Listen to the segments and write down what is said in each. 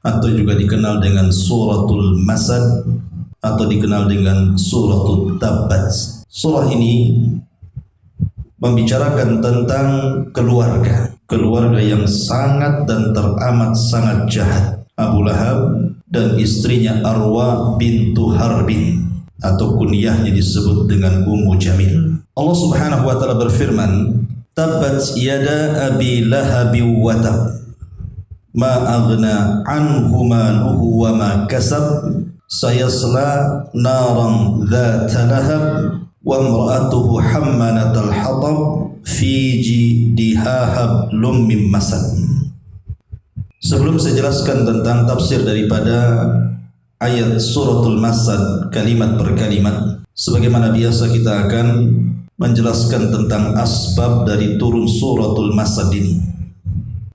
atau juga dikenal dengan suratul Masad atau dikenal dengan suratul Tabbat. Surah ini membicarakan tentang keluarga yang sangat dan teramat sangat jahat, Abu Lahab dan istrinya Arwa bintu Harbin, atau kunyahnya disebut dengan Ummu Jamil. Allah Subhanahu wa taala berfirman, Tabbat yada abi lahabi wa tab, ma aghna anhu maluhu wa ma kasab, sayasla naran dhata lahab, wa imra'atuhu hammalatal hatab, fi jidiha hablum mim masad. Sebelum saya jelaskan tentang tafsir daripada ayat suratul Masad kalimat per kalimat, sebagaimana biasa kita akan menjelaskan tentang asbab dari turun suratul Masad ini.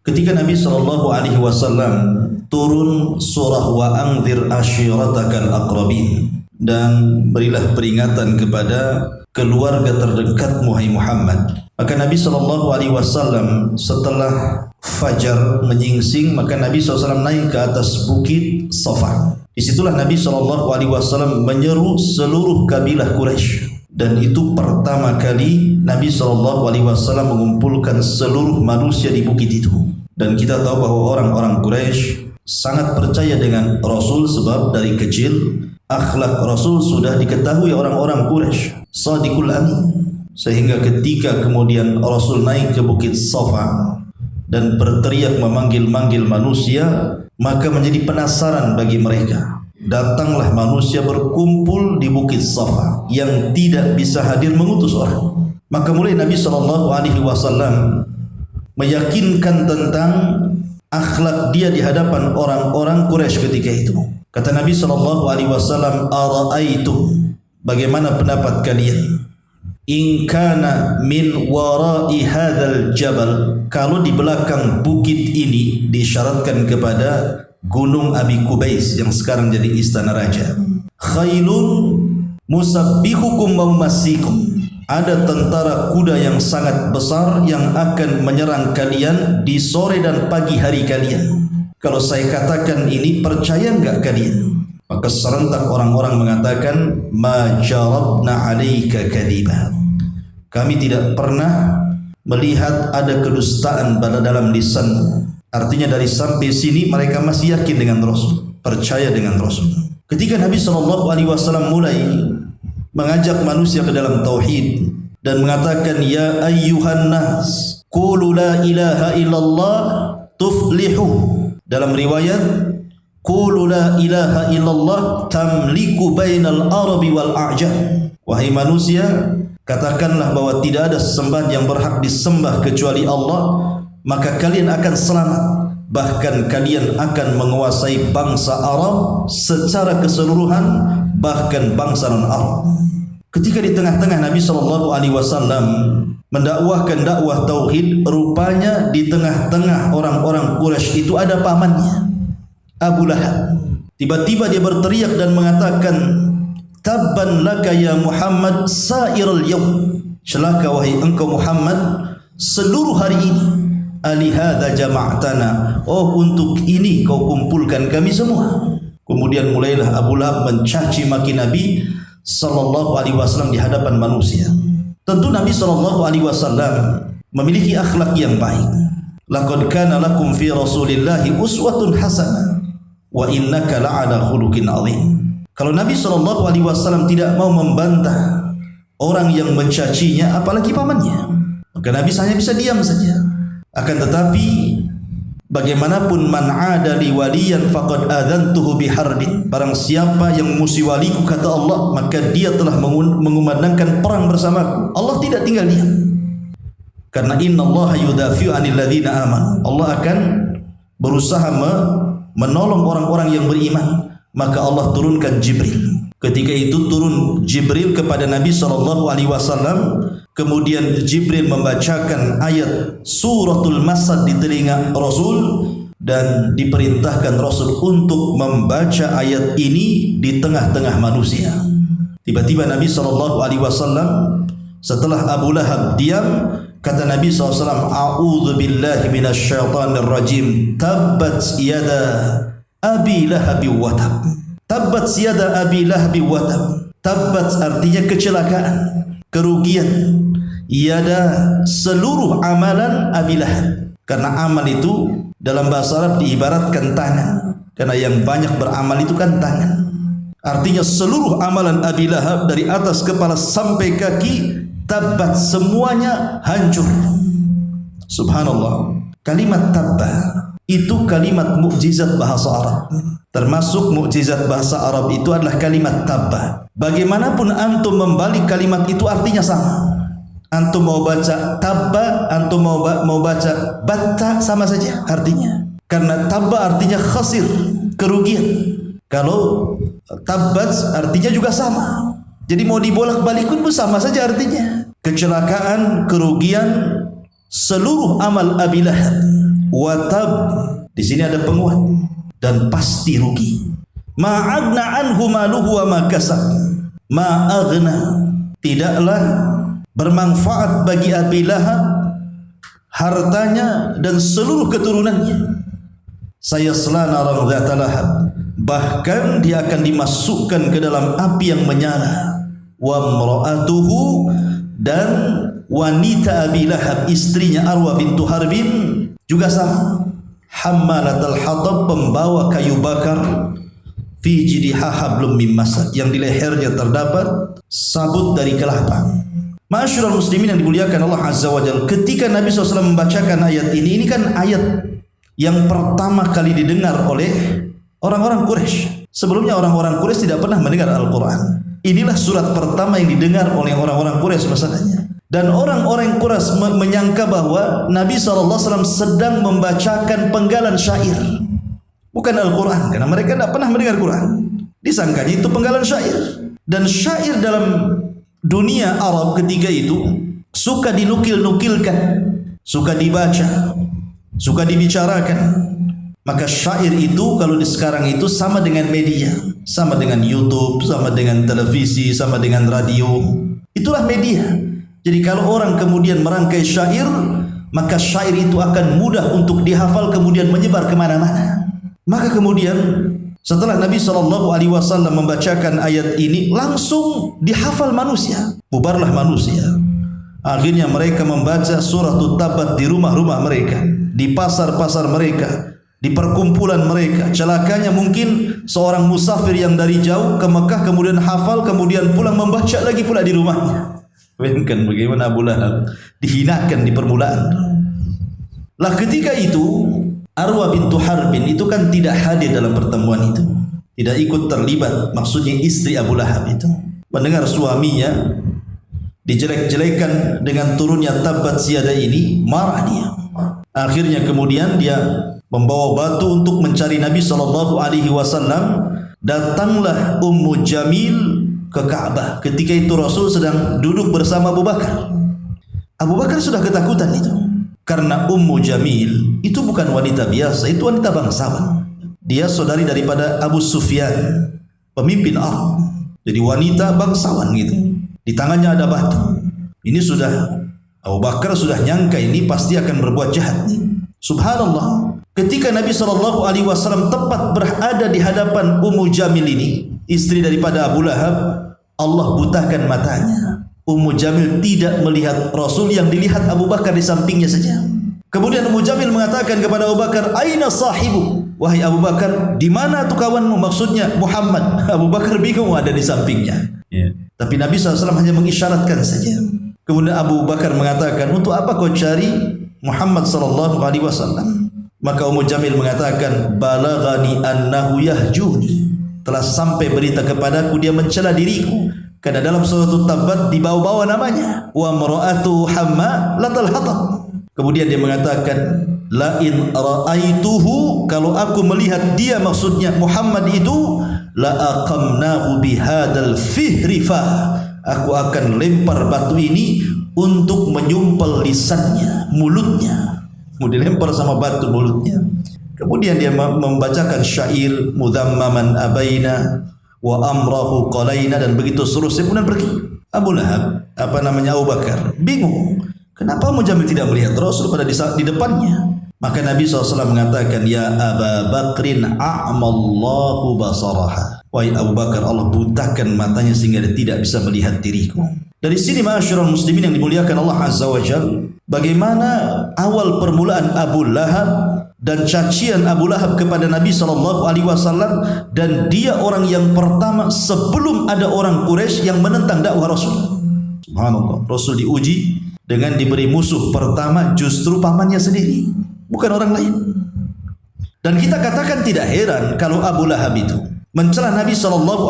Ketika Nabi SAW turun surah wa anzir ashiratakal aqrabin, dan berilah peringatan kepada keluarga terdekat Muhammad Muhammad, maka Nabi SAW setelah fajar menyingsing, maka Nabi SAW naik ke atas bukit Safa. Disitulah Nabi SAW menyeru seluruh kabilah Quraisy, dan itu pertama kali Nabi SAW mengumpulkan seluruh manusia di bukit itu. Dan kita tahu bahwa orang-orang Quraisy sangat percaya dengan Rasul, sebab dari kecil akhlak Rasul sudah diketahui orang-orang Quraisy, Shadiqul Amin. Sehingga ketika kemudian Rasul naik ke bukit Safa dan berteriak memanggil-manggil manusia, maka menjadi penasaran bagi mereka. Datanglah manusia berkumpul di bukit Safa yang tidak bisa hadir mengutus orang. Maka mulai Nabi SAW meyakinkan tentang akhlak dia di hadapan orang-orang Quraisy ketika itu. Kata Nabi SAW, ara'aitum, bagaimana pendapat kalian, in kana min wara'i hadzal jabal, kalau di belakang bukit ini disyaratkan kepada Gunung Abi Kubais yang sekarang jadi istana raja, khailun musabbihukum wa mumassikum, ada tentara kuda yang sangat besar yang akan menyerang kalian di sore dan pagi hari kalian. Kalau saya katakan ini, percaya enggak kalian? Maka serentak orang-orang mengatakan, ma jarabna alaika kadiba, kami tidak pernah melihat ada kedustaan pada dalam lisanmu. Artinya dari sampai sini mereka masih yakin dengan Rasul, percaya dengan Rasul. Ketika Nabi SAW mulai mengajak manusia ke dalam tauhid dan mengatakan, ya ayyuhan nas qulu la ilaha illallah tuflihu, dalam riwayat qulu la ilaha illallah tamliku bainal arabi wal a'jam, wahai manusia, katakanlah bahwa tidak ada sesembahan yang berhak disembah kecuali Allah, maka kalian akan selamat, bahkan kalian akan menguasai bangsa Arab secara keseluruhan, bahkan bangsa non-Arab. Ketika di tengah-tengah Nabi SAW mendakwahkan dakwah tauhid, rupanya di tengah-tengah orang-orang Quraisy itu ada pamannya, Abu Lahab. Tiba-tiba dia berteriak dan mengatakan, tabban laka ya Muhammad sa'iral yawm, celaka wahai engkau Muhammad seluruh hari ini, alihadza jama'tana, oh untuk ini kau kumpulkan kami semua. Kemudian mulailah Abu Lahab mencaci maki Nabi SAW di hadapan manusia. Tentu Nabi SAW memiliki akhlak yang baik. Laqad kana lakum fi Rasulillahi uswatun hasanah wa innaka la'ala khuluqin 'adzim. Kalau Nabi SAW tidak mau membantah orang yang mencacinya, apalagi pamannya, maka Nabi hanya bisa diam saja. Akan tetapi bagaimanapun, man 'ada li waliyan faqad adzantuhu biharbin, barang siapa yang musuh waliku, kata Allah, maka dia telah mengumandangkan perang bersamaku. Allah tidak tinggal diam, karena innallaha yudafi'u 'anil ladzina amanu, Allah akan berusaha menolong orang-orang yang beriman. Maka Allah turunkan Jibril. Ketika itu turun Jibril kepada Nabi SAW. Kemudian Jibril membacakan ayat suratul Masad di telinga Rasul. dan diperintahkan Rasul untuk membaca ayat ini di tengah-tengah manusia. Tiba-tiba Nabi SAW setelah Abu Lahab diam, kata Nabi SAW, A'udzu billahi minasyaitonir rajim, tabbat yada abi lahab wa tab. Tabbat yada abi lahab wa tab. Tabbat artinya kecelakaan, kerugian. Yada seluruh amalan Abi Lahab. Karena amal itu dalam bahasa Arab diibaratkan tangan. Karena yang banyak beramal itu kan tangan. Artinya seluruh amalan Abi Lahab dari atas kepala sampai kaki, tabbat, semuanya hancur. Subhanallah. Kalimat tabba itu kalimat mukjizat bahasa Arab. Termasuk mukjizat bahasa Arab itu adalah kalimat tabba. Bagaimanapun antum membalik kalimat itu artinya sama. Antum mau baca tabba, antum mau baca batta, sama saja artinya. Karena tabba artinya khasir, kerugian. Kalau tabbat artinya juga sama. Jadi mau dibolak-balikun pun sama saja artinya. Kecelakaan, kerugian, seluruh amal Abi Lahab. Watab, di sini ada penguat, dan pasti rugi. Ma'agna anhu maluhu wa ma kasab. Ma'agna, tidaklah bermanfaat bagi Abi Lahab hartanya dan seluruh keturunannya. Sayasla naran dzata lahab, bahkan dia akan dimasukkan ke dalam api yang menyala. Wa imra'atuhu, dan wanita Abi Lahab, istrinya Arwa bintu Harbin juga sama. Hammalatul hatab, pembawa kayu bakar. Fi jidha hablum min masad, yang di lehernya terdapat sabut dari kelapa. Ma'asyiral muslimin yang dimuliakan Allah Azza wa Jalla, ketika Nabi SAW membacakan ayat ini kan ayat yang pertama kali didengar oleh orang-orang Quraisy. Sebelumnya orang-orang Quraisy tidak pernah mendengar Al-Quran. Inilah surat pertama yang didengar oleh orang-orang Quraisy masalahnya. Dan orang-orang Quraisy menyangka bahwa Nabi SAW sedang membacakan penggalan syair, bukan Al-Quran, karena mereka tidak pernah mendengar Quran. Disangkanya itu penggalan syair. Dan syair dalam dunia Arab ketika itu suka dinukil-nukilkan, suka dibaca, suka dibicarakan. Maka syair itu kalau di sekarang itu sama dengan media, sama dengan YouTube, sama dengan televisi, sama dengan radio. Itulah media. Jadi kalau orang kemudian merangkai syair, maka syair itu akan mudah untuk dihafal kemudian menyebar kemana-mana. Maka kemudian setelah Nabi SAW membacakan ayat ini, langsung dihafal manusia. Bubarlah manusia. Akhirnya mereka membaca surah Tabbat di rumah-rumah mereka, di pasar-pasar mereka, di perkumpulan mereka. Celakanya mungkin seorang musafir yang dari jauh ke Mekah kemudian hafal, kemudian pulang membaca lagi pula di rumahnya. Bayangkan bagaimana Abu Lahab dihinakan di permulaan. Lah ketika itu Arwa bintu Harbin itu kan tidak hadir dalam pertemuan itu, tidak ikut terlibat, maksudnya istri Abu Lahab itu. Mendengar suaminya dijelek-jelekan dengan turunnya Tabbat Yada ini, marah dia. Akhirnya kemudian dia membawa batu untuk mencari Nabi SAW. Datanglah Ummu Jamil ke Ka'bah. Ketika itu Rasul sedang duduk bersama Abu Bakar. Abu Bakar sudah ketakutan itu. Karena Ummu Jamil itu bukan wanita biasa, itu wanita bangsawan. Dia saudari daripada Abu Sufyan, pemimpin Arab. Jadi wanita bangsawan gitu. Di tangannya ada batu. Ini sudah Abu Bakar sudah nyangka ini pasti akan berbuat jahat. Subhanallah. Ketika Nabi SAW tepat berada di hadapan Ummu Jamil ini, istri daripada Abu Lahab, Allah butakan matanya. Ummu Jamil tidak melihat Rasul, yang dilihat Abu Bakar di sampingnya saja. Kemudian Ummu Jamil mengatakan kepada Abu Bakar, "Aina sahibu?" Wahai Abu Bakar, di mana tu kawanmu? Maksudnya Muhammad. Abu Bakar bingung ada di sampingnya. Tapi Nabi SAW hanya mengisyaratkan saja. Kemudian Abu Bakar mengatakan, "Untuk apa kau cari Muhammad SAW?" Maka Ummu Jamil mengatakan, "Balaghani annahu yahjuni." Telah sampai berita kepadaku dia mencela diriku. Karena dalam surat Tabbat dibawa-bawa namanya, wa mar'atu hammalatal hatab. Kemudian dia mengatakan, la in ra'aituhu, kalau aku melihat dia, maksudnya Muhammad itu, la aqamnahu bihadal fihrifa, aku akan lempar batu ini untuk menyumpal lisannya, mulutnya. Mau dilempar sama batu mulutnya. Kemudian dia membacakan syair mudhammaman abaina wa amrahu qalaina dan begitu seterusnya. Kemudian pergi. Abu Lahab, Abu Bakar bingung. Kenapa Mujamil tidak melihat Rasul pada di depannya? Maka Nabi SAW mengatakan, ya Aba Bakrin a'mallahu basaraha. Wahai Abu Bakar, Allah butakan matanya sehingga dia tidak bisa melihat diriku. Dari sini ma'asyiral muslimin yang dimuliakan Allah Azza wa Jalla, bagaimana awal permulaan Abu Lahab dan cacian Abu Lahab kepada Nabi SAW, dan dia orang yang pertama sebelum ada orang Quraisy yang menentang dakwah Rasul. Subhanallah, Rasul diuji dengan diberi musuh pertama justru pamannya sendiri, bukan orang lain. Dan kita katakan tidak heran kalau Abu Lahab itu mencela Nabi SAW,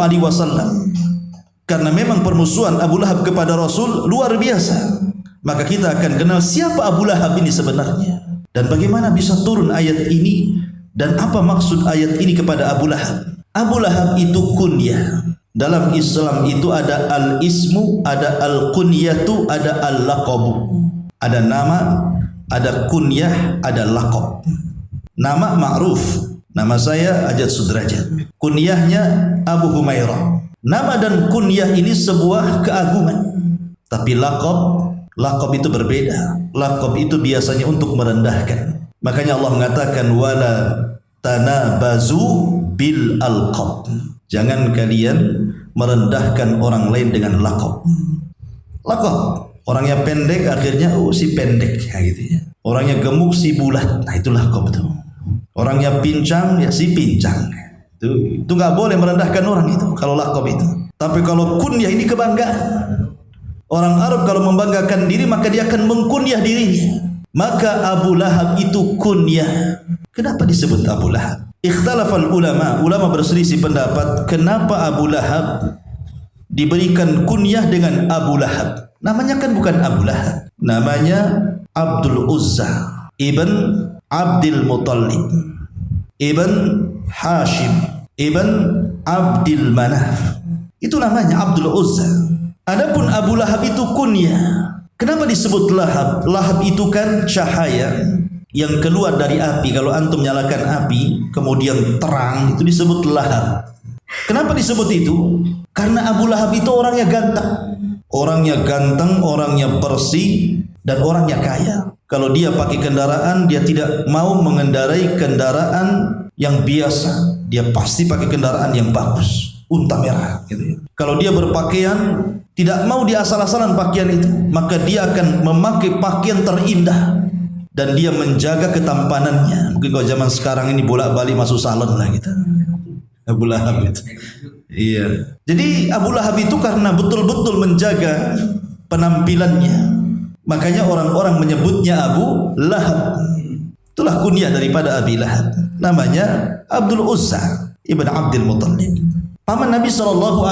karena memang permusuhan Abu Lahab kepada Rasul luar biasa. Maka kita akan kenal siapa Abu Lahab ini sebenarnya, dan bagaimana bisa turun ayat ini, dan apa maksud ayat ini kepada Abu Lahab. Abu Lahab itu kunyah. Dalam Islam itu ada al-ismu, ada al-kunyatu, ada al-laqabu. Ada nama, ada kunyah, ada laqab. Nama ma'ruf, nama saya Ajat Sudrajat. Kunyahnya Abu Humairah. Nama dan kunyah ini sebuah keagungan. Tapi laqab itu berbeda. Laqab itu biasanya untuk merendahkan. Makanya Allah mengatakan wala tanabazu bil alqab. Jangan kalian merendahkan orang lain dengan laqab. Laqab, orangnya pendek akhirnya si pendek, ya gitu ya. Orangnya gemuk si bulat. Nah itu laqab itu. Orangnya pincang ya si pincang. Itu enggak boleh merendahkan orang itu kalau laqab itu. Tapi kalau kunyah ini kebanggaan. Orang Arab kalau membanggakan diri maka dia akan mengkunyah dirinya. Maka Abu Lahab itu kunyah. Kenapa disebut Abu Lahab? Ikhtalafal ulama berselisih pendapat kenapa Abu Lahab diberikan kunyah dengan Abu Lahab. Namanya kan bukan Abu Lahab. Namanya Abdul Uzza ibn Abdul Muttalib ibn Hashim ibn Abdul Manaf. Itu namanya Abdul Uzza. Adapun Abu Lahab itu kunyah. Kenapa disebut Lahab? Lahab itu kan cahaya yang keluar dari api. Kalau antum nyalakan api kemudian terang, itu disebut lahab. Kenapa disebut itu? Karena Abu Lahab itu orangnya ganteng. Orangnya ganteng, orangnya bersih, dan orangnya kaya. Kalau dia pakai kendaraan, dia tidak mau mengendarai kendaraan yang biasa. Dia pasti pakai kendaraan yang bagus, unta merah gitu ya. Kalau dia berpakaian, tidak mau dia asal-asalan pakaian itu, maka dia akan memakai pakaian terindah. Dan dia menjaga ketampanannya. Mungkin kalau zaman sekarang ini bolak-balik masuk salon lah gitu. Abu Lahab itu. Iya. Jadi Abu Lahab itu karena betul-betul menjaga penampilannya, makanya orang-orang menyebutnya Abu Lahab. Itulah kunyah daripada Abi Lahab. Namanya Abdul Uzza ibn Abdul Muttalib. Paman Nabi SAW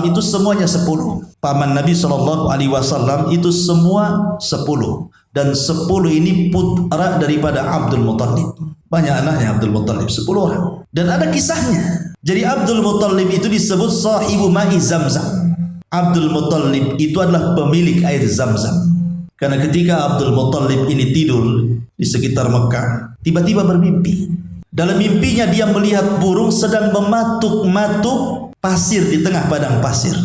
itu semuanya 10. Paman Nabi SAW itu semua 10. Dan 10 ini putra daripada Abdul Muttalib. Banyak anaknya Abdul Muttalib, 10 orang. Dan ada kisahnya. Jadi Abdul Muttalib itu disebut sahibu ma'i Zamzam. Abdul Muttalib itu adalah pemilik air Zamzam. Karena ketika Abdul Muttalib ini tidur di sekitar Mekah, tiba-tiba bermimpi. Dalam mimpinya dia melihat burung sedang mematuk-matuk pasir di tengah padang pasir.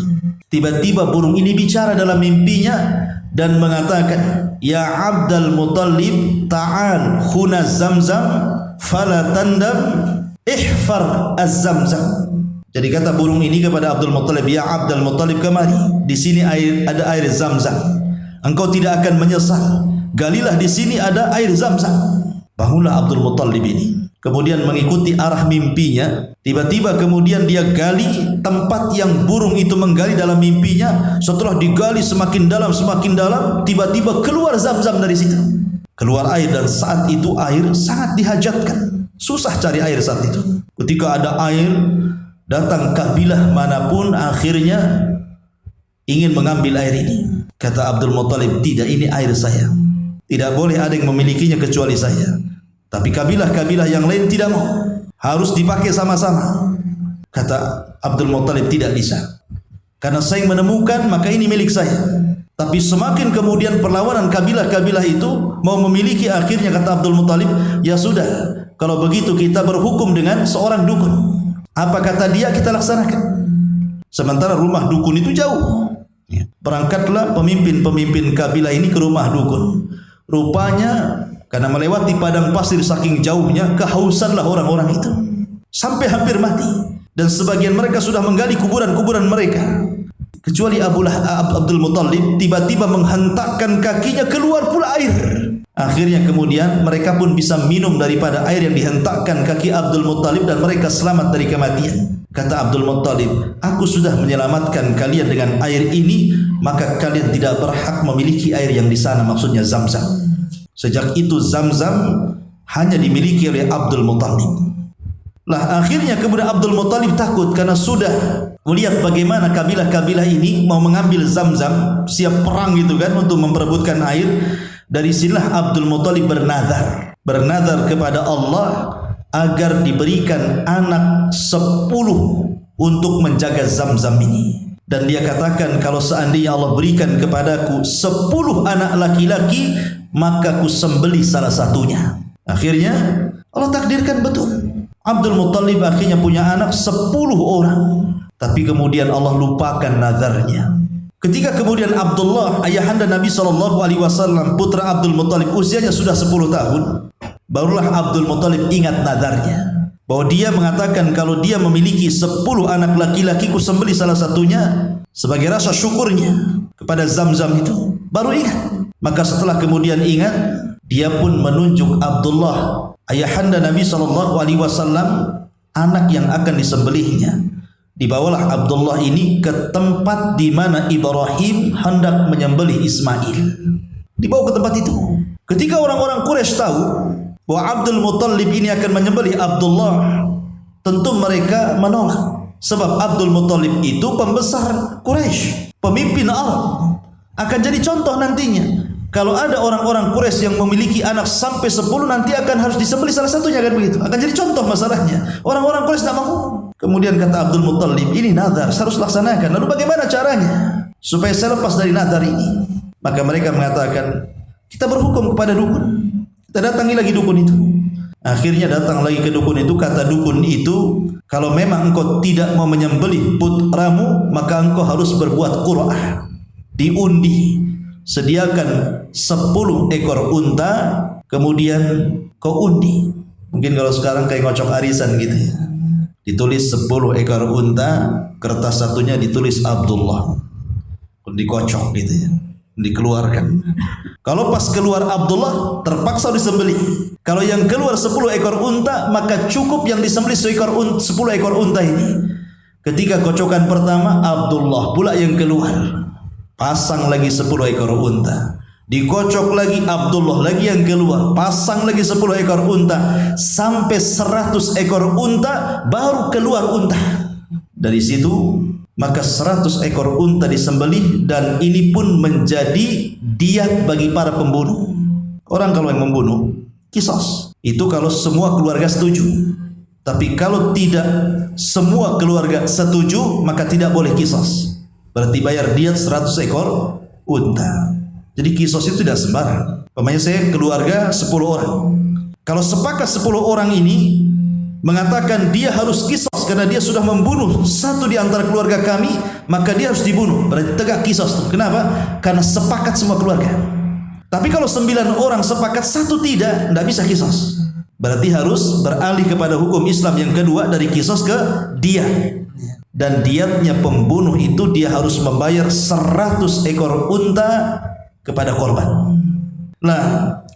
Tiba-tiba burung ini bicara dalam mimpinya dan mengatakan, ya Abdul Muttalib, ta'al khuna Zamzam fala tandam ihfar az-Zamzam. Jadi kata burung ini kepada Abdul Muttalib, ya Abdul Muttalib, kemari, di sini ada air Zamzam. Engkau tidak akan menyesal. Galilah di sini ada air Zamzam. Bangunlah Abdul Muttalib ini. Kemudian mengikuti arah mimpinya. Tiba-tiba kemudian dia gali tempat yang burung itu menggali dalam mimpinya. Setelah digali semakin dalam, tiba-tiba keluar Zamzam dari situ. Keluar air, dan saat itu air sangat dihajatkan. Susah cari air saat itu. Ketika ada air, datang kabilah manapun akhirnya ingin mengambil air ini. Kata Abdul Muttalib, tidak, ini air saya. Tidak boleh ada yang memilikinya kecuali saya. Tapi kabilah-kabilah yang lain tidak mau. Harus dipakai sama-sama. Kata Abdul Muttalib, tidak bisa. Karena saya yang menemukan, maka ini milik saya. Tapi semakin kemudian perlawanan kabilah-kabilah itu mau memiliki, akhirnya kata Abdul Muttalib, ya sudah, kalau begitu kita berhukum dengan seorang dukun. Apa kata dia kita laksanakan. Sementara rumah dukun itu jauh. Berangkatlah pemimpin-pemimpin kabilah ini ke rumah dukun. Rupanya karena melewati padang pasir saking jauhnya, kehausanlah orang-orang itu sampai hampir mati. Dan sebagian mereka sudah menggali kuburan-kuburan mereka. Kecuali Abdul Muttalib tiba-tiba menghentakkan kakinya, keluar pula air. Akhirnya kemudian mereka pun bisa minum daripada air yang dihentakkan kaki Abdul Muttalib dan mereka selamat dari kematian. Kata Abdul Muttalib, aku sudah menyelamatkan kalian dengan air ini, maka kalian tidak berhak memiliki air yang di sana, maksudnya Zamzam. Sejak itu Zamzam hanya dimiliki oleh Abdul Muttalib. Lah akhirnya kemudian Abdul Muttalib takut karena sudah melihat bagaimana kabilah-kabilah ini mau mengambil Zamzam, siap perang gitu kan untuk memperebutkan air. Dari sinilah Abdul Muttalib bernazar kepada Allah agar diberikan anak 10 untuk menjaga Zamzam ini. Dan dia katakan, kalau seandainya Allah berikan kepadaku 10 anak laki-laki, maka ku sembelih salah satunya. Akhirnya Allah takdirkan betul. Abdul Muttalib akhirnya punya anak 10 orang. Tapi kemudian Allah lupakan nazarnya. Ketika kemudian Abdullah, ayahanda Nabi SAW, putra Abdul Muttalib, usianya sudah 10 tahun, barulah Abdul Muttalib ingat nazarnya. Bahwa dia mengatakan kalau dia memiliki 10 anak laki-laki, ku sembelih salah satunya sebagai rasa syukurnya kepada Zamzam itu. Baru ingat. Maka setelah kemudian ingat, dia pun menunjuk Abdullah, ayahanda Nabi SAW, anak yang akan disembelihnya. Dibawalah Abdullah ini ke tempat di mana Ibrahim hendak menyembelih Ismail. Dibawa ke tempat itu. Ketika orang-orang Quraisy tahu bahwa Abdul Muttalib ini akan menyembelih Abdullah, tentu mereka menolak. Sebab Abdul Muttalib itu pembesar Quraisy, pemimpin Arab. Akan jadi contoh nantinya. Kalau ada orang-orang Quraisy yang memiliki anak sampai 10, nanti akan harus disembelih salah satunya, kan begitu. Akan jadi contoh masalahnya. Orang-orang Quraisy tidak mau. Kemudian kata Abdul Muttalib, ini nazar, saya harus laksanakan. Lalu bagaimana caranya supaya saya lepas dari nazar ini? Maka mereka mengatakan, kita berhukum kepada dukun. Kita datangi lagi dukun itu. Akhirnya datang lagi ke dukun itu. Kata dukun itu, kalau memang engkau tidak mau menyembelih putramu, maka engkau harus berbuat qur'ah. Diundi. Sediakan 10 ekor unta, kemudian kau undi. Mungkin kalau sekarang kayak ngocok arisan gitu ya. Ditulis 10 ekor unta, kertas satunya ditulis Abdullah. Dikocok gitu ya. Dikeluarkan. Kalau pas keluar Abdullah, terpaksa disembelih. Kalau yang keluar 10 ekor unta, maka cukup yang disembelih 10 ekor unta ini. Ketika kocokan pertama, Abdullah pula yang keluar. Pasang lagi 10 ekor unta. Dikocok lagi, Abdullah lagi yang keluar. Pasang lagi 10 ekor unta. Sampai 100 ekor unta, baru keluar unta. Dari situ, maka 100 ekor unta disembelih. Dan ini pun menjadi diat bagi para pembunuh. Orang kalau yang membunuh, kisos. Itu kalau semua keluarga setuju. Tapi kalau tidak semua keluarga setuju, maka tidak boleh kisos. Berarti bayar diat 100 ekor unta. Jadi kisos itu tidak sembarang. Pemainnya saya keluarga 10 orang. Kalau sepakat 10 orang ini mengatakan dia harus kisos karena dia sudah membunuh satu di antara keluarga kami, maka dia harus dibunuh. Berarti tegak kisos. Kenapa? Karena sepakat semua keluarga. Tapi kalau 9 orang sepakat, satu tidak bisa kisos. Berarti harus beralih kepada hukum Islam yang kedua, dari kisos ke diat. Dan diatnya pembunuh itu dia harus membayar 100 ekor unta kepada korban. Nah,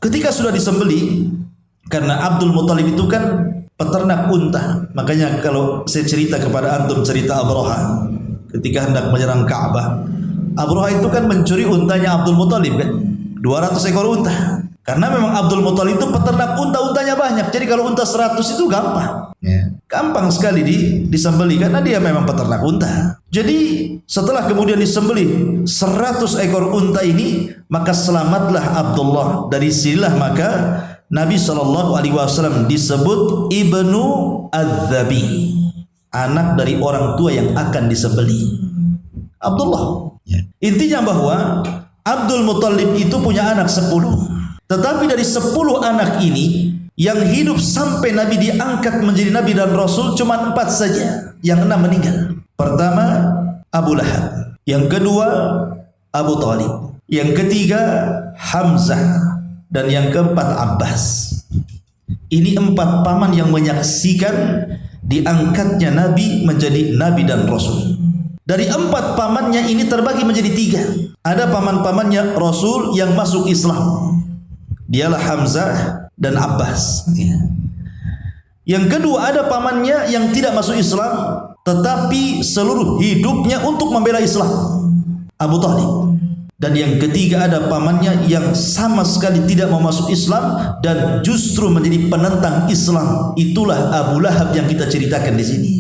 ketika sudah disembelih, karena Abdul Muttalib itu kan peternak unta. Makanya kalau saya cerita kepada antum cerita Abraha ketika hendak menyerang Ka'bah. Abraha itu kan mencuri untanya Abdul Muttalib kan, 200 ekor unta. Karena memang Abdul Muttalib itu peternak unta-untanya banyak. Jadi kalau unta 100 itu gampang. Gampang sekali disembelih karena dia memang peternak unta. Jadi setelah kemudian disembelih 100 ekor unta ini, maka selamatlah Abdullah. Dari sinilah maka Nabi SAW disebut Ibnu Adz-Dzabi, anak dari orang tua yang akan disembelih. Abdullah. Intinya bahwa Abdul Muttalib itu punya anak 10. Tetapi dari 10 anak ini, Yang hidup sampai Nabi diangkat menjadi Nabi dan Rasul cuma 4 saja. Yang 6 meninggal. Pertama, Abu Lahab. Yang kedua, Abu Talib. Yang ketiga, Hamzah. Dan yang keempat, Abbas. Ini 4 paman yang menyaksikan diangkatnya Nabi menjadi Nabi dan Rasul. Dari 4 pamannya ini terbagi menjadi 3. Ada paman-pamannya Rasul yang masuk Islam. Dialah Hamzah dan Abbas. Yang kedua, ada pamannya yang tidak masuk Islam tetapi seluruh hidupnya untuk membela Islam, Abu Talib. Dan yang ketiga, ada pamannya yang sama sekali tidak mau masuk Islam dan justru menjadi penentang Islam. Itulah Abu Lahab yang kita ceritakan di sini.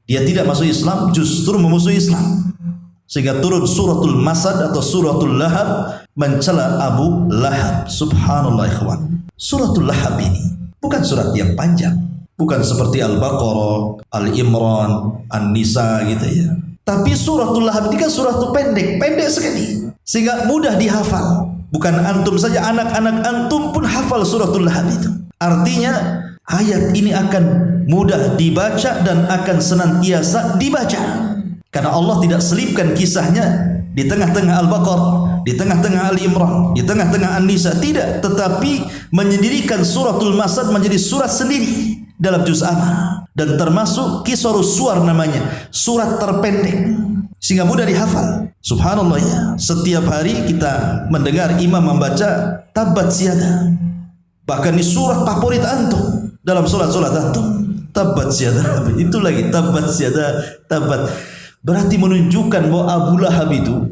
Dia tidak masuk Islam, justru memusuhi Islam. Sehingga turun suratul Masad atau suratul Lahab mencela Abu Lahab. Subhanallah ikhwan. Suratul Lahab ini bukan surat yang panjang, bukan seperti Al-Baqarah, Al-Imran, An-Nisa gitu ya. Tapi suratul Lahab ini kan surat pendek sekali, sehingga mudah dihafal. Bukan antum saja, anak-anak antum pun hafal suratul Lahab itu. Artinya ayat ini akan mudah dibaca dan akan senantiasa dibaca. Karena Allah tidak selipkan kisahnya di tengah-tengah Al-Baqarah, di tengah-tengah Al-Imran, di tengah-tengah An-Nisa. Tidak, tetapi menyendirikan suratul Masad menjadi surat sendiri dalam juz amma. Dan termasuk Qisarus Suwar namanya, surat terpendek, sehingga mudah dihafal. Subhanallah ya, setiap hari kita mendengar imam membaca Tabbat Siada. Bahkan di surat favorit antum dalam surat-surat antum, Tabbat Siada. Itu lagi Tabbat Siada, Tabbat. Berarti menunjukkan bahwa Abu Lahab itu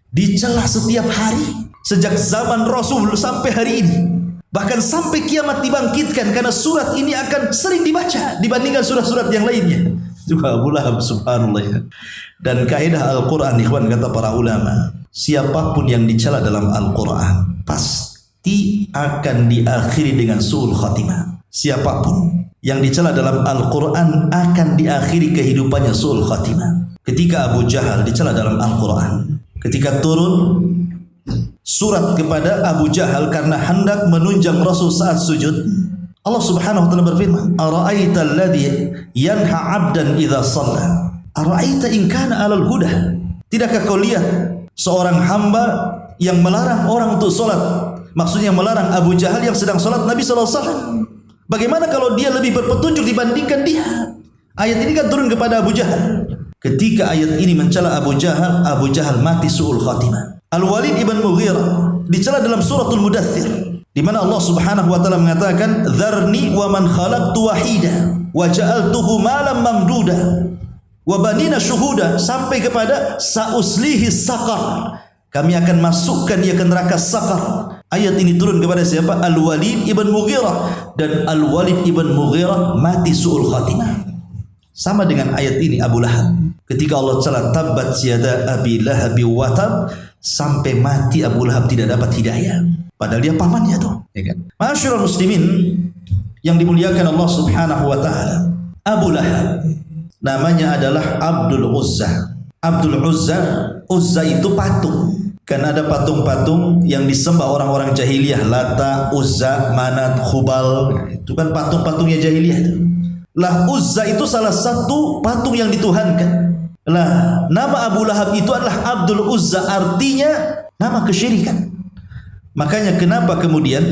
dicela setiap hari sejak zaman Rasul sampai hari ini. Bahkan sampai kiamat dibangkitkan, karena surat ini akan sering dibaca dibandingkan surat-surat yang lainnya. Juga Abu Lahab, subhanallah ya. Dan kaidah Al-Quran, ikhwan, kata para ulama, siapapun yang dicela dalam Al-Quran pasti akan diakhiri dengan su'ul khatimah. Siapapun yang dicela dalam Al-Quran akan diakhiri kehidupannya su'ul khatimah. Ketika Abu Jahal dicela dalam Al-Quran, ketika turun surat kepada Abu Jahal karena hendak menunjang Rasul saat sujud, Allah Subhanahu wa taala berfirman, "Ara'aita alladhi yanha 'abdan idza shalla? Ara'aita in kana 'alal huda?" Tidakkah kau lihat seorang hamba yang melarang orang untuk salat? Maksudnya melarang Abu Jahal yang sedang salat Nabi sallallahu alaihi wasallam. Bagaimana kalau dia lebih berpetunjuk dibandingkan dia? Ayat ini kan turun kepada Abu Jahal. Ketika ayat ini mencela Abu Jahal mati su'ul khatimah. Al-Walid ibn Mughirah dicela dalam suratul Mudaththir, di mana Allah Subhanahu wa taala mengatakan, "Dzarni wa man khalaqtu wahida wa ja'altuhu malam mamduda wa banina syuhuda," sampai kepada sauslihi saqar, kami akan masukkan dia ke neraka saqar. Ayat ini turun kepada siapa? Al-Walid ibn Mughirah, dan Al-Walid ibn Mughirah mati su'ul khatimah. Sama dengan ayat ini Abu Lahab. Ketika Allah cela Tabbat Yada Abi Lahab wa Tab, sampai mati Abu Lahab tidak dapat hidayah. Padahal dia pamannya tuh, ya kan? Ma'asyiral muslimin yang dimuliakan Allah Subhanahu wa taala, Abu Lahab namanya adalah Abdul Uzza. Abdul Uzza, Uzza itu patung. Karena ada patung-patung yang disembah orang-orang jahiliyah, Lata, Uzza, Manat, Khubal. Itu kan patung-patungnya jahiliyah itu. Lah Uzza itu salah satu patung yang dituhankan. Lah nama Abu Lahab itu adalah Abdul Uzza, artinya nama kesyirikan. Makanya kenapa kemudian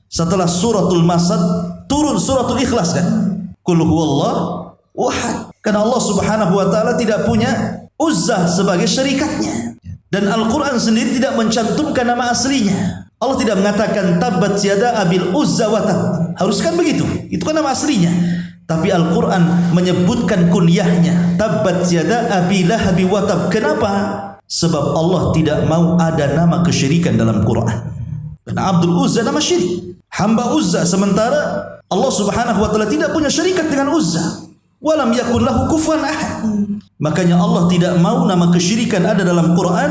setelah suratul Masad turun suratul Ikhlas kan? Qul huwallahu ahad. Karena Allah Subhanahu wa taala tidak punya Uzza sebagai syarikatnya. Dan Al-Quran sendiri tidak mencantumkan nama aslinya. Allah tidak mengatakan Tabbat Yada Abil Uzza wa Tab. Harus kan begitu? Itu kan nama aslinya. Tapi Al-Quran menyebutkan kunyahnya, Tabbat Yada Abi Lahab wa Tab. Kenapa? Sebab Allah tidak mau ada nama kesyirikan dalam Quran. Karena Abdul Uzza nama syirik, hamba Uzza, sementara Allah Subhanahu wa taala tidak punya syarikat dengan Uzza. Walam yakun lahu kufuwan ahad. Makanya Allah tidak mau nama kesyirikan ada dalam Quran.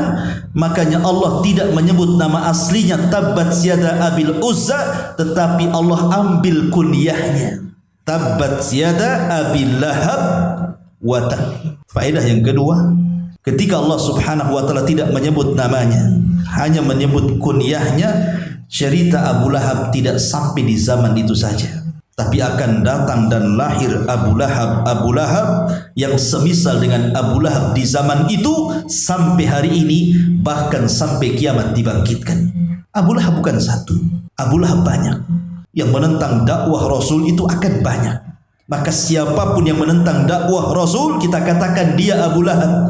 Makanya Allah tidak menyebut nama aslinya Tabbat Yada Abil Uzza, tetapi Allah ambil kunyahnya, Tabbat Yada Abil Lahab wa Tab. Faedah yang kedua, ketika Allah Subhanahu wa taala tidak menyebut namanya, hanya menyebut kunyahnya, cerita Abu Lahab tidak sampai di zaman itu saja, tapi akan datang dan lahir Abu Lahab yang semisal dengan Abu Lahab di zaman itu sampai hari ini, bahkan sampai kiamat dibangkitkan. Abu Lahab bukan satu, Abu Lahab banyak. Yang menentang dakwah Rasul itu akan banyak. Maka siapapun yang menentang dakwah Rasul, kita katakan dia Abu Lahab.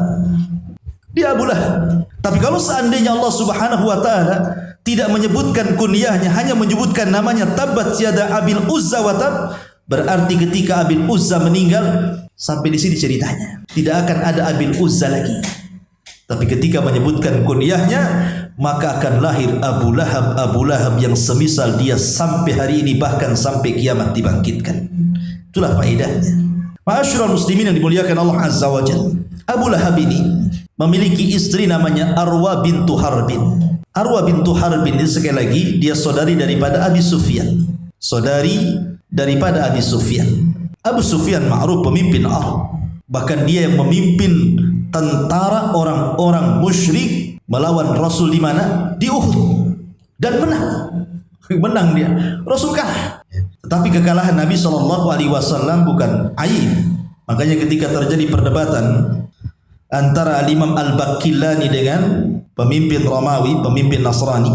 Dia Abu Lahab. Tapi kalau seandainya Allah Subhanahu wa taala tidak menyebutkan kunyahnya, hanya menyebutkan namanya Tabbat Yada Abil Uzza wa Tab, berarti ketika Abil Uzza meninggal, sampai di sini ceritanya. Tidak akan ada Abil Uzza lagi. Tapi ketika menyebutkan kunyahnya, maka akan lahir Abu Lahab yang semisal dia sampai hari ini, bahkan sampai kiamat dibangkitkan. Itulah faedahnya. Ma'asyiral muslimin yang dimuliakan Allah Azza wa Jalla. Abu Lahab ini memiliki istri namanya Arwa bintu Harbin. Arwa bintu Harbin ini sekali lagi dia saudari daripada Abi Sufyan. Saudari daripada Abi Sufyan. Abu Sufyan ma'ruf pemimpin Arab. Bahkan dia yang memimpin tentara orang-orang musyrik melawan Rasul di mana? Di Uhud. Dan menang. Menang dia. Rasul kalah. Tetapi kekalahan Nabi SAW bukan aib. Makanya ketika terjadi perdebatan antara Imam Al-Baqillani dengan pemimpin Romawi, pemimpin Nasrani,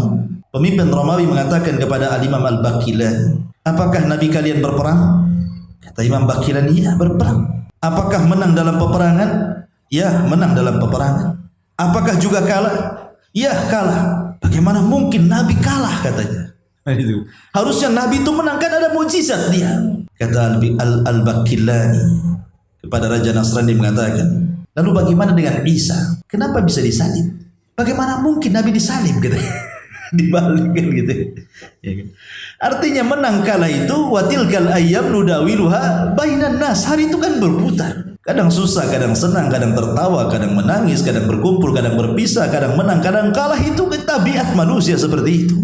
pemimpin Romawi mengatakan kepada Imam Al-Baqillani, apakah Nabi kalian berperang? Kata Imam Baqillani, ya berperang. Apakah menang dalam peperangan? Ya, menang dalam peperangan. Apakah juga kalah? Ya, kalah. Bagaimana mungkin Nabi kalah, katanya. Itu. Harusnya Nabi itu menang, kan ada mukjizat dia. Kata Al-Baqillani kepada Raja Nasrani mengatakan, lalu bagaimana dengan Isa? Kenapa bisa disalib? Bagaimana mungkin Nabi disalib? Gitu. Dibalik kan gitu. Ya, kan? Artinya menang kalah itu watilkal ayyam nudawiluha bainan nas. Hari itu kan berputar. Kadang susah, kadang senang, kadang tertawa, kadang menangis, kadang berkumpul, kadang berpisah, kadang menang, kadang kalah. Itu kan tabiat manusia seperti itu.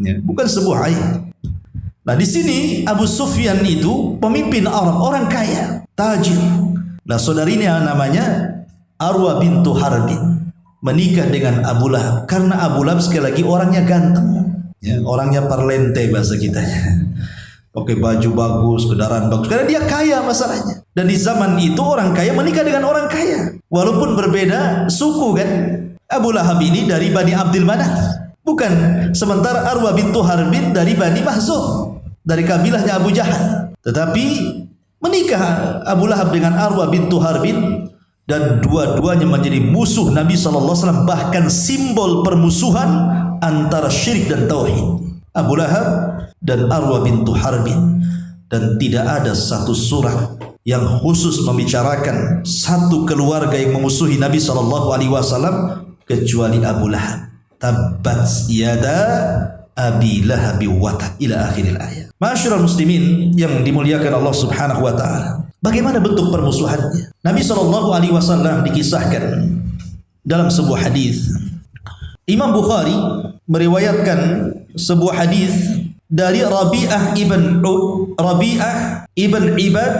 Ya, bukan sebuah aib. Nah di sini Abu Sufyan itu pemimpin Arab, orang kaya, tajir. Nah saudarinya namanya Arwa bintu Harbin menikah dengan Abu Lahab karena Abu Lahab sekali lagi orangnya ganteng, ya, orangnya parlente bahasa kita, pakai baju bagus, kendaraan bagus, karena dia kaya masalahnya. Dan di zaman itu orang kaya menikah dengan orang kaya, walaupun berbeda suku kan. Abu Lahab ini dari Bani Abdul Manaf. Bukan, sementara Arwa bintu Harbin dari Bani Mahzum, dari kabilahnya Abu Jahal. Tetapi menikah Abu Lahab dengan Arwa bintu Harbin dan dua-duanya menjadi musuh Nabi SAW, bahkan simbol permusuhan antara syirik dan tauhid. Abu Lahab dan Arwa bintu Harbin. Dan tidak ada satu surat yang khusus membicarakan satu keluarga yang memusuhi Nabi SAW kecuali Abu Lahab. Tabbat yada Abi Lahab wa tab ila akhiril ayat. Ma'asyiral muslimin yang dimuliakan Allah Subhanahu wa taala. Bagaimana bentuk permusuhannya? Nabi SAW dikisahkan dalam sebuah hadis. Imam Bukhari meriwayatkan sebuah hadis dari Rabi'ah ibn Ibad.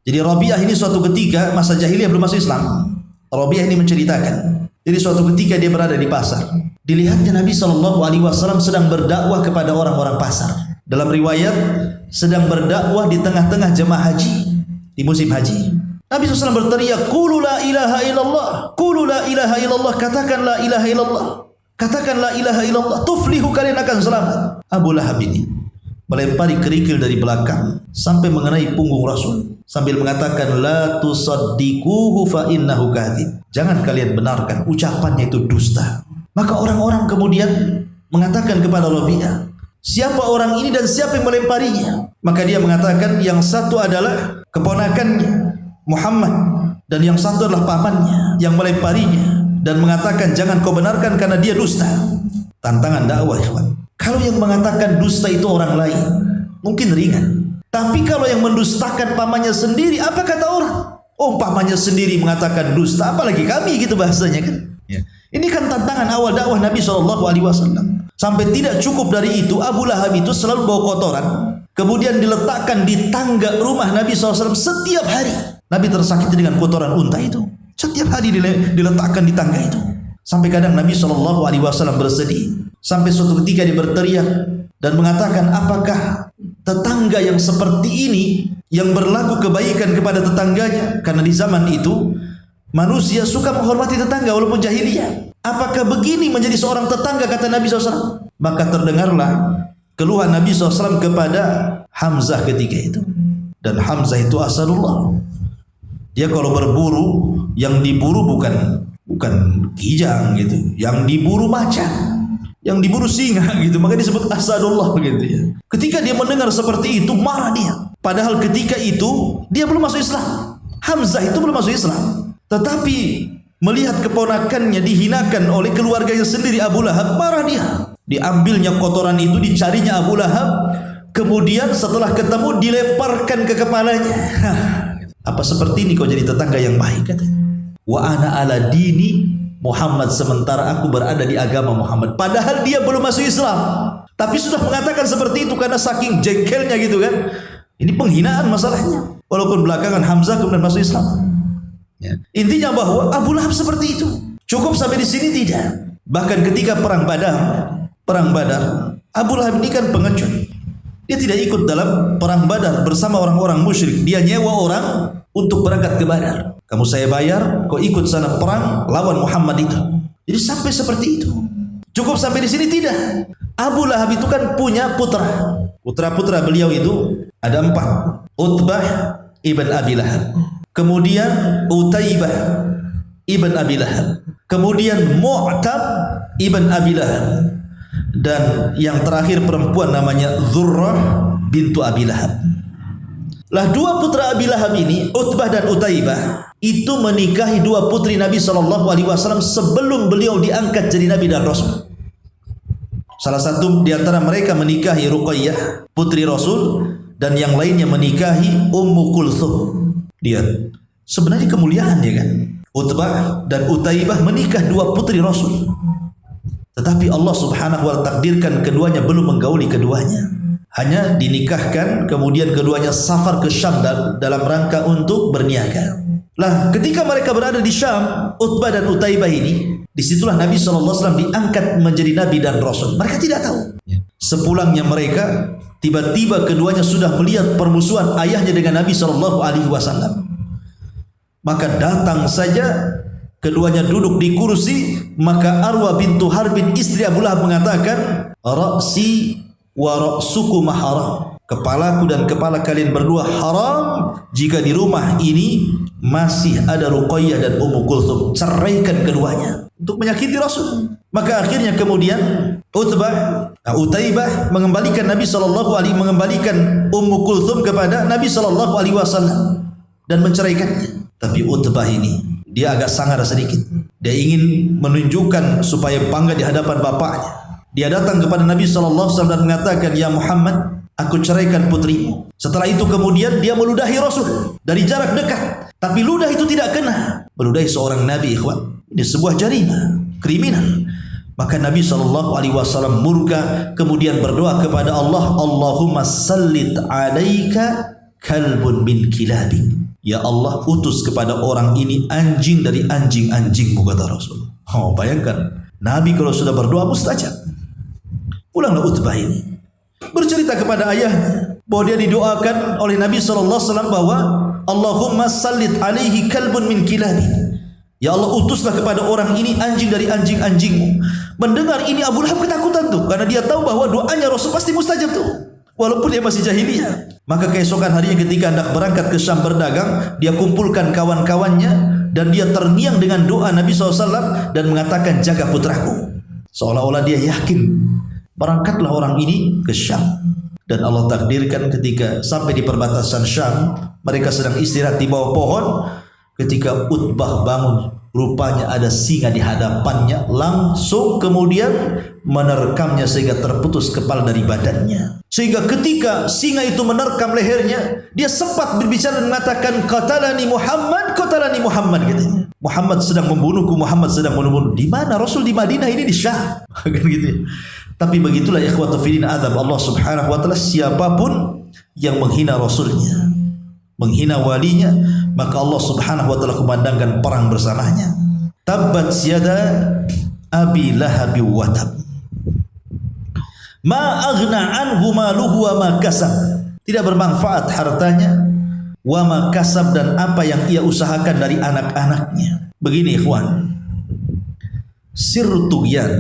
Jadi Rabi'ah ini suatu ketika masa jahiliyah belum masuk Islam. Rabi'ah ini menceritakan. Jadi suatu ketika dia berada di pasar, dilihatnya Nabi SAW sedang berdakwah kepada orang-orang pasar. Dalam riwayat sedang berdakwah di tengah-tengah jemaah haji di musim haji. Nabi SAW berteriak, "Qulu la ilaha illallah, qulu la ilaha illallah, katakan la ilaha illallah, katakan la ilaha illallah, tuflihu, kalian akan selamat." Abu Lahab ini melempari kerikil dari belakang sampai mengenai punggung Rasul sambil mengatakan, la tusaddiquhu fa innahu kadzib. Jangan kalian benarkan, ucapannya itu dusta. Maka orang-orang kemudian mengatakan kepada Rabi'ah, siapa orang ini dan siapa yang melemparinya? Maka dia mengatakan, yang satu adalah keponakannya Muhammad dan yang satu adalah pamannya yang melemparinya, dan mengatakan jangan kau benarkan karena dia dusta. Tantangan dakwah, ikhwan. Kalau yang mengatakan dusta itu orang lain mungkin ringan, tapi kalau yang mendustakan pamannya sendiri, apa kata orang? Oh, pamannya sendiri mengatakan dusta, apalagi kami, gitu bahasanya kan. Ya. Ini kan tantangan awal dakwah Nabi SAW. Sampai tidak cukup dari itu, Abu Lahab itu selalu bawa kotoran, kemudian diletakkan di tangga rumah Nabi SAW setiap hari. Nabi tersakiti dengan kotoran unta itu. Setiap hari diletakkan di tangga itu. Sampai kadang Nabi SAW bersedih. Sampai suatu ketika dia berteriak dan mengatakan, apakah tetangga yang seperti ini yang berlaku kebaikan kepada tetangganya? Karena di zaman itu manusia suka menghormati tetangga walaupun jahiliyah. Apakah begini menjadi seorang tetangga, kata Nabi SAW? Maka terdengarlah keluhan Nabi SAW kepada Hamzah ketika itu. Dan Hamzah itu asadullah. Dia kalau berburu, yang diburu bukan kijang gitu, yang diburu macan, yang diburu singa gitu, maka disebut asadullah gitu ya. Ketika dia mendengar seperti itu, marah dia. Padahal ketika itu dia belum masuk Islam. Hamzah itu belum masuk Islam. Tetapi melihat keponakannya dihinakan oleh keluarganya sendiri, Abu Lahab, marah dia. Diambilnya kotoran itu, dicarinya Abu Lahab, kemudian setelah ketemu dilemparkan ke kepalanya. Apa seperti ini kau jadi tetangga yang baik, katanya. Wa ana ala dini Muhammad, sementara aku berada di agama Muhammad. Padahal dia belum masuk Islam, tapi sudah mengatakan seperti itu karena saking jengkelnya gitu kan. Ini penghinaan masalahnya. Walaupun belakangan Hamzah kemudian masuk Islam. Ya. Intinya bahwa Abu Lahab seperti itu. Cukup sampai di sini tidak. Bahkan ketika perang Badar, Abu Lahab ini kan pengecut. Dia tidak ikut dalam perang Badar bersama orang-orang musyrik. Dia nyewa orang untuk berangkat ke Badar. Kamu saya bayar, kau ikut sana perang lawan Muhammad itu. Jadi sampai seperti itu. Cukup sampai di sini tidak. Abu Lahab itu kan punya putra. Putra-putra beliau itu ada 4. Utbah ibn Abi Lahab. Kemudian Utaibah ibn Abi Lahab. Kemudian Mu'tab ibn Abi Lahab. Dan yang terakhir perempuan namanya Zurrah bintu Abi Lahab. Lah 2 putra Abi Lahab ini, Utbah dan Utaibah, itu menikahi 2 putri Nabi SAW sebelum beliau diangkat jadi Nabi dan Rasul. Salah satu di antara mereka menikahi Ruqayyah, putri Rasul, dan yang lainnya menikahi Ummu Kulthum. Dia sebenarnya kemuliaan ya kan. Utbah dan Utaibah menikah 2 putri Rasul. Tetapi Allah Subhanahu wa ta'ala takdirkan keduanya belum menggauli keduanya. Hanya dinikahkan, kemudian keduanya safar ke Syam dalam rangka untuk berniaga. Lah, ketika mereka berada di Syam, Utbah dan Utaibah ini, disitulah Nabi SAW diangkat menjadi Nabi dan Rasul. Mereka tidak tahu. Sepulangnya mereka, tiba-tiba keduanya sudah melihat permusuhan ayahnya dengan Nabi SAW. Maka datang saja, keduanya duduk di kursi, maka Arwa bintu Harbin, istri Abu Lahab, mengatakan, Ra'si wa ra'sukum haram. Kepalaku dan kepala kalian berdua haram jika di rumah ini masih ada Ruqayyah dan Ummu Kulthum. Ceraikan keduanya untuk menyakiti Rasul. Maka akhirnya kemudian Utaibah mengembalikan mengembalikan Ummu Kulthum kepada Nabi SAW dan menceraikannya. Tapi Utbah ini dia agak sangar sedikit. Dia ingin menunjukkan supaya bangga di hadapan bapaknya. Dia datang kepada Nabi SAW dan mengatakan, ya Muhammad, aku ceraikan putrimu. Setelah itu kemudian dia meludahi Rasul dari jarak dekat. Tapi ludah itu tidak kena. Meludahi seorang Nabi, ikhwan, ini sebuah jarimah, kriminal. Maka Nabi SAW murka, kemudian berdoa kepada Allah, Allahumma sallit alaika kalbun min kilabi. Ya Allah, utus kepada orang ini anjing dari anjing-anjingmu, kata Rasul. Oh, bayangkan, Nabi kalau sudah berdoa mustajab. Pulanglah Utbah ini bercerita kepada ayahnya bahwa dia didoakan oleh Nabi SAW bahwa Allahumma sallit alaihi kalbun min kilabi. Ya Allah, utuslah kepada orang ini anjing dari anjing-anjingmu. Mendengar ini Abu Lahab ketakutan tuh, karena dia tahu bahwa doanya Rasul pasti mustajab tuh, walaupun dia masih jahiliyah. Maka keesokan harinya ketika hendak berangkat ke Syam berdagang, dia kumpulkan kawan-kawannya dan dia terngiang dengan doa Nabi SAW dan mengatakan, jaga putraku. Seolah-olah dia yakin. Berangkatlah orang ini ke Syam. Dan Allah takdirkan ketika sampai di perbatasan Syam, mereka sedang istirahat di bawah pohon. Ketika Utbah bangun, rupanya ada singa di hadapannya, langsung kemudian menerkamnya sehingga terputus kepala dari badannya. Sehingga ketika singa itu menerkam lehernya, dia sempat berbicara dan mengatakan, qatalani Muhammad, qatalani Muhammad, katanya. Muhammad sedang membunuhku, Muhammad sedang membunuhku. Di mana? Rasul di Madinah, ini di Syam. Kan gitu ya. Tapi begitulah ikhwatu fillah, azab Allah Subhanahu wa taala, siapapun yang menghina Rasulnya, menghina walinya, maka Allah Subhanahu wa taala kumandangkan perang bersamanya. Tabbat yada Abi Lahab wa tab. Ma aghna anhu maluhu wa ma kasab. Tidak bermanfaat hartanya, wa ma kasab, dan apa yang ia usahakan dari anak-anaknya. Begini ikhwan, sirru tughyan,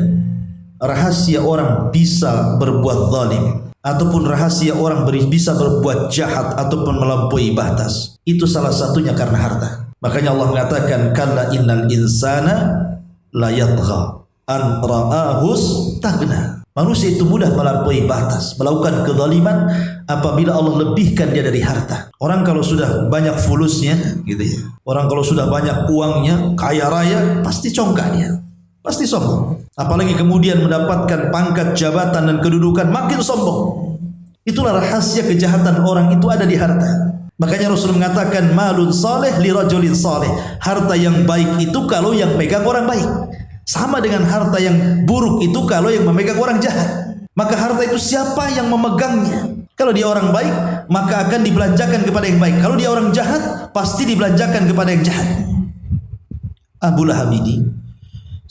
rahasia orang bisa berbuat zalim, ataupun rahasia orang bisa berbuat jahat ataupun melampaui batas, itu salah satunya karena harta. Makanya Allah mengatakan, kalla innal insana la yatgha an ra'ahu istaghna. Manusia itu mudah melampaui batas, melakukan kezaliman apabila Allah lebihkan dia dari harta. Orang kalau sudah banyak fulusnya, gitu ya. Orang kalau sudah banyak uangnya, kaya raya, pasti congkak dia, pasti sombong. Apalagi kemudian mendapatkan pangkat, jabatan, dan kedudukan, makin sombong. Itulah rahasia kejahatan orang itu ada di harta. Makanya Rasul mengatakan, malun saleh li rajulin saleh. Harta yang baik itu kalau yang pegang orang baik. Sama dengan harta yang buruk itu kalau yang memegang orang jahat. Maka harta itu siapa yang memegangnya? Kalau dia orang baik, maka akan dibelanjakan kepada yang baik. Kalau dia orang jahat, pasti dibelanjakan kepada yang jahat. Abu Lahab ini,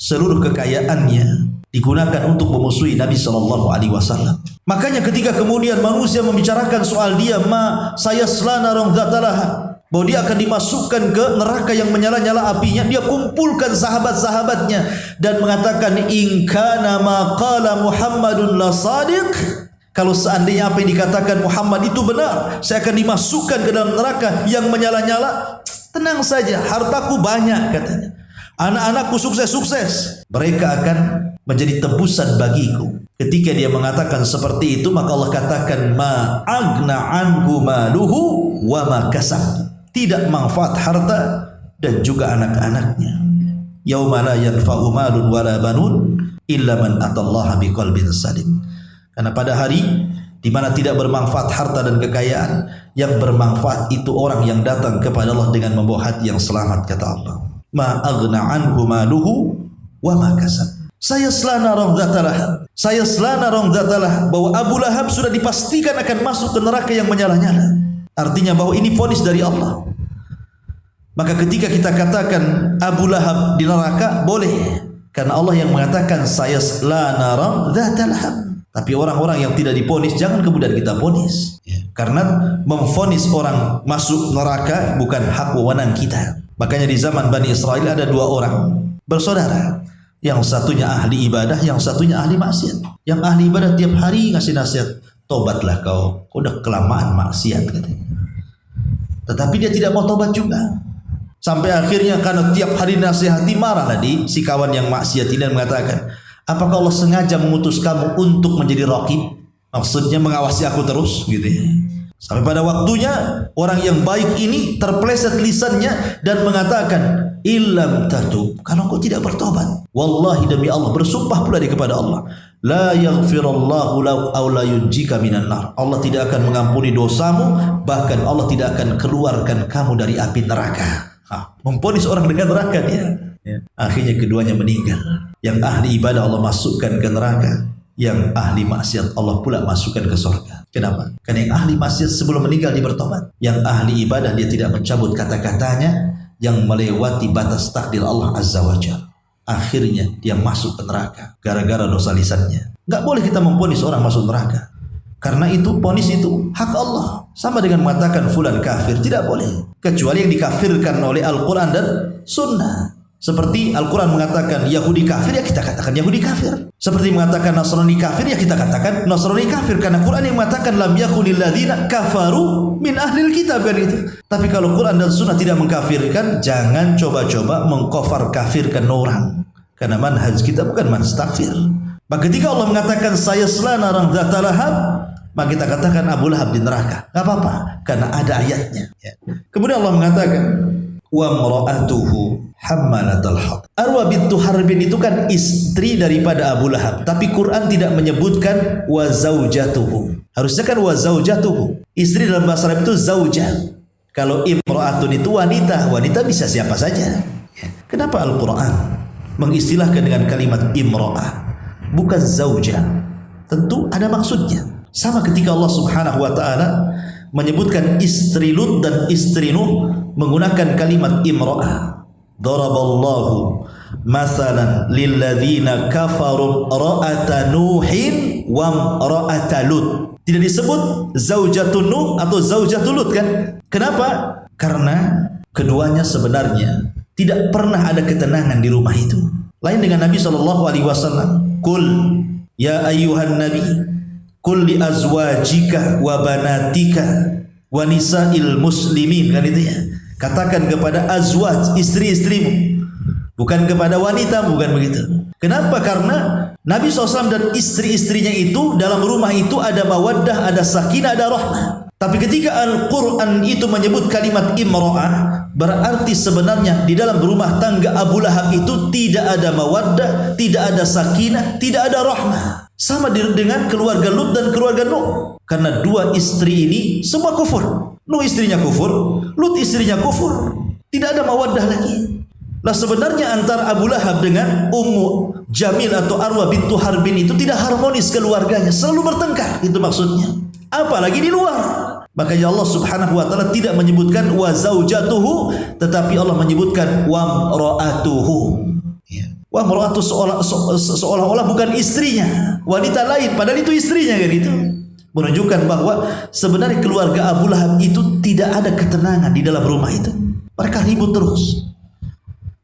seluruh kekayaannya digunakan untuk memusuhi Nabi SAW. Makanya ketika kemudian manusia membicarakan soal dia, ma sayasla narun dzata lahab, bahwa dia akan dimasukkan ke neraka yang menyala-nyala apinya, dia kumpulkan sahabat-sahabatnya dan mengatakan, in kana ma qala Muhammadun la sadiq, kalau seandainya apa yang dikatakan Muhammad itu benar, saya akan dimasukkan ke dalam neraka yang menyala-nyala. Tenang saja, hartaku banyak, katanya. Anak-anakku sukses-sukses, mereka akan menjadi tebusan bagiku. Ketika dia mengatakan seperti itu, maka Allah katakan, ma agna anhu maluhu wa ma kasab. Tidak manfaat harta dan juga anak-anaknya. Yauma la yanfa'u malun wala banun illa man atallaha biqalbin salim. Karena pada hari di mana tidak bermanfaat harta dan kekayaan, yang bermanfaat itu orang yang datang kepada Allah dengan membawa hati yang selamat, kata Allah. Ma aghna anhu maluhu wa ma kasab. Saya selana rong dzatalah. Saya selana rong dzatalah, bahwa Abu Lahab sudah dipastikan akan masuk ke neraka yang menyala-nyala. Artinya bahwa ini vonis dari Allah. Maka ketika kita katakan Abu Lahab di neraka, boleh, karena Allah yang mengatakan saya selana rong dzatalah. Tapi orang-orang yang tidak diponis, jangan kemudian kita ponis, karena memfonis orang masuk neraka bukan hak wewenang kita. Makanya di zaman Bani Israel ada dua orang bersaudara. Yang satunya ahli ibadah, yang satunya ahli maksiat. Yang ahli ibadah tiap hari ngasih nasihat, tobatlah kau udah kelamaan maksiat, katanya. Tetapi dia tidak mau tobat juga. Sampai akhirnya karena tiap hari nasihati, marahlah si kawan yang maksiat ini dan mengatakan, apakah Allah sengaja mengutus kamu untuk menjadi raqib? Maksudnya mengawasi aku terus, gitu ya. Sampai pada waktunya orang yang baik ini terpeleset lisannya dan mengatakan, illam tatub, kalau kau tidak bertobat, wallahi demi Allah, bersumpah pula dia kepada Allah, la yaghfirullahu lahu aw la yunjika minan nar. Allah tidak akan mengampuni dosamu, bahkan Allah tidak akan keluarkan kamu dari api neraka. Memponis orang dengan neraka dia. Akhirnya keduanya meninggal. Yang ahli ibadah Allah masukkan ke neraka, yang ahli maksiat Allah pula masukkan ke surga. Kenapa? Karena yang ahli maksiat sebelum meninggal dia bertobat. Yang ahli ibadah dia tidak mencabut kata-katanya yang melewati batas takdir Allah Azza wa Jalla. Akhirnya dia masuk ke neraka gara-gara dosa lisannya. Enggak boleh kita memponis orang masuk neraka. Karena itu ponis itu hak Allah. Sama dengan mengatakan fulan kafir, tidak boleh. Kecuali yang dikafirkan oleh Al-Quran dan Sunnah. Seperti Al-Quran mengatakan Yahudi kafir, ya kita katakan Yahudi kafir. Seperti mengatakan Nasrani kafir, ya kita katakan Nasrani kafir. Karena Quran yang mengatakan lam yakunil ladzina kafaru min ahlil kitab, kan itu. Tapi kalau Quran dan Sunnah tidak mengkafirkan, jangan coba-coba mengkafir kafirkan orang. Karena manhaj kita bukan manhaj takfir. Maka ketika Allah mengatakan saya selana rang dzata lahab, maka kita katakan Abu Lahab di neraka. Enggak apa-apa, karena ada ayatnya. Kemudian Allah mengatakan wa mar'atuhu hammalatal hatab. Arwa bintu Harbin itu kan istri daripada Abu Lahab, tapi Quran tidak menyebutkan wa zaujatuhu. Harusnya kan wa zaujatuhu. Istri dalam bahasa Arab itu zaujah. Kalau imra'atun itu wanita, wanita bisa siapa saja. Kenapa Al-Quran mengistilahkan dengan kalimat imra'ah, bukan zaujah? Tentu ada maksudnya. Sama ketika Allah Subhanahu wa taala menyebutkan istri Lut dan istri Nuh menggunakan kalimat imra'ah, Daraballahu masalan lilladzina kafaru ra'ata Nuhin wa ra'ata Lut. Tidak disebut zaujatun Nuh atau zaujatul Lut kan? Kenapa? Karena keduanya sebenarnya tidak pernah ada ketenangan di rumah itu. Lain dengan Nabi SAW. Qul ya ayyuhan nabi qul li azwajika wa banatika wa nisa'il muslimin, kan itu ya. Katakan kepada azwaj, istri-istrimu, bukan kepada wanita, bukan begitu. Kenapa? Karena Nabi SAW dan istri-istrinya itu dalam rumah itu ada mawaddah, ada sakinah, ada rahmah. Tapi ketika Al-Quran itu menyebut kalimat imra'ah, berarti sebenarnya di dalam rumah tangga Abu Lahab itu tidak ada mawaddah, tidak ada sakinah, tidak ada rahmah. Sama dengan keluarga Lut dan keluarga Nuh. Karena dua istri ini semua kufur. Nuh istrinya kufur, Lut istrinya kufur. Tidak ada mawaddah lagi. Lah sebenarnya antara Abu Lahab dengan Ummu Jamil atau Arwah bintu Harbin itu tidak harmonis keluarganya, selalu bertengkar, itu maksudnya. Apalagi di luar. Makanya Allah Subhanahu wa taala tidak menyebutkan wa zaujatuhu, tetapi Allah menyebutkan wa mra'atuhu. Ya. Wa mra'atu seolah-olah bukan istrinya, wanita lain, padahal itu istrinya kan itu. Menunjukkan bahwa sebenarnya keluarga Abu Lahab itu tidak ada ketenangan di dalam rumah itu. Mereka ribut terus.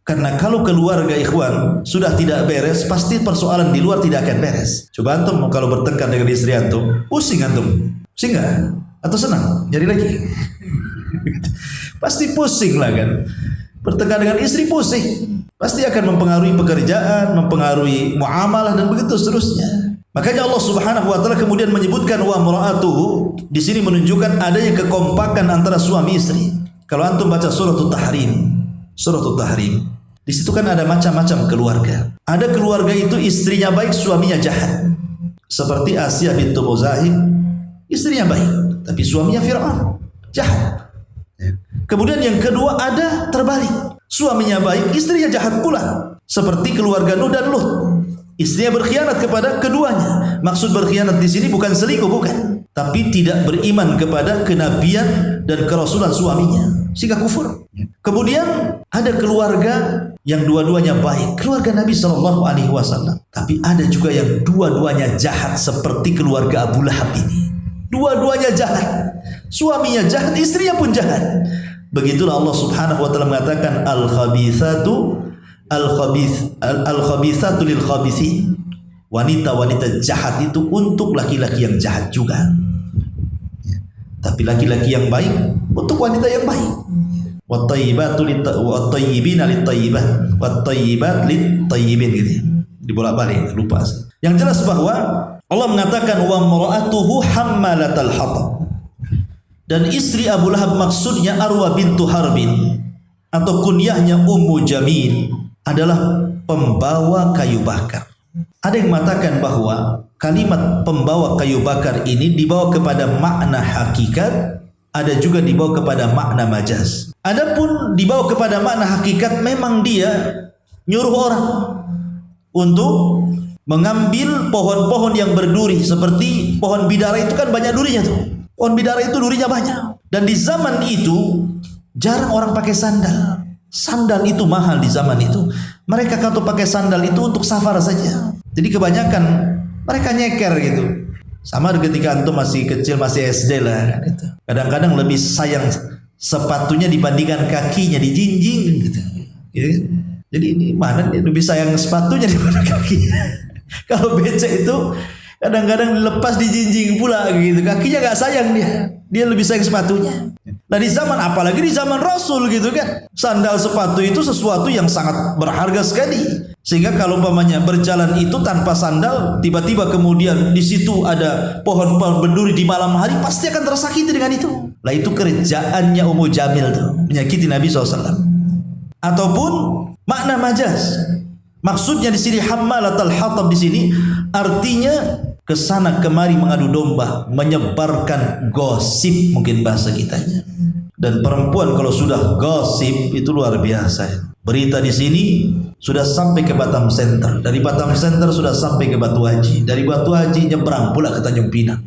Karena kalau keluarga ikhwan sudah tidak beres, pasti persoalan di luar tidak akan beres. Coba antum kalau bertengkar dengan istri antum, pusing antum. Pusing enggak? Atau senang? Jadi lagi. Pasti pusing lah kan. Bertengkar dengan istri pusing. Pasti akan mempengaruhi pekerjaan, mempengaruhi muamalah dan begitu seterusnya. Makanya Allah Subhanahu wa taala kemudian menyebutkan wa mra'atuhu, di sini menunjukkan adanya kekompakan antara suami istri. Kalau antum baca suratul Tahrim, di situ kan ada macam-macam keluarga. Ada keluarga itu istrinya baik, suaminya jahat. Seperti Asia bintu Muzahib, istrinya baik, tapi suaminya Fir'aun, jahat. Kemudian yang kedua ada terbalik, suaminya baik, istrinya jahat pula. Seperti keluarga Nuh dan Lut. Istrinya berkhianat kepada keduanya. Maksud berkhianat di sini bukan selingkuh, bukan, tapi tidak beriman kepada kenabian dan kerasulan suaminya, sehingga kufur. Kemudian ada keluarga yang dua-duanya baik, keluarga Nabi SAW. Tapi ada juga yang dua-duanya jahat, seperti keluarga Abu Lahab ini. Dua-duanya jahat, suaminya jahat, istrinya pun jahat. Begitulah Allah Subhanahu wa taala mengatakan al-khabithatu lil khabithin. Wanita-wanita jahat itu untuk laki-laki yang jahat juga. Tapi laki-laki yang baik untuk wanita yang baik. Wat-tayyibina lit-tayyibat, wat-tayyibat lit-tayyibin gitu. Dibolak-balik, lupa. Yang jelas bahwa Allah mengatakan wa mra'atuhu hammalatal hatab. Dan istri Abu Lahab maksudnya Arwah bintu Harbin atau kunyahnya Ummu Jamil adalah pembawa kayu bakar. Ada yang mengatakan bahwa kalimat pembawa kayu bakar ini dibawa kepada makna hakikat, ada juga dibawa kepada makna majaz. Adapun dibawa kepada makna hakikat, memang dia nyuruh orang untuk mengambil pohon-pohon yang berduri, seperti pohon bidara itu kan banyak durinya tuh. Pohon bidara itu durinya banyak. Dan di zaman itu jarang orang pakai sandal. Sandal itu mahal di zaman itu. Mereka kalau pakai sandal itu untuk safar saja. Jadi kebanyakan mereka nyeker gitu. Sama ketika antum masih kecil, masih SD lah gitu. Kadang-kadang lebih sayang sepatunya dibandingkan kakinya, dijinjing gitu. Gitu. Jadi ini mana lebih sayang sepatunya daripada kakinya. Kalau becek itu kadang-kadang dilepas dijinjing pula gitu. Kakinya gak sayang dia lebih sayang sepatunya. Nah di zaman, apalagi di zaman Rasul gitu kan, sandal sepatu itu sesuatu yang sangat berharga sekali. Sehingga kalau umpamanya berjalan itu tanpa sandal, tiba-tiba kemudian di situ ada pohon-pohon berduri di malam hari, pasti akan tersakiti dengan itu. Lah itu kerjaannya Ummu Jamil tuh, menyakiti Nabi SAW. Ataupun makna majaz. Maksudnya di sini hammalatal hatab, di sini artinya kesana kemari mengadu domba, menyebarkan gosip, mungkin bahasa kitanya. Dan perempuan kalau sudah gosip itu luar biasa. Berita di sini sudah sampai ke Batam Center, dari Batam Center sudah sampai ke Batu Haji, dari Batu Haji nyebrang pula ke Tanjung Pinang.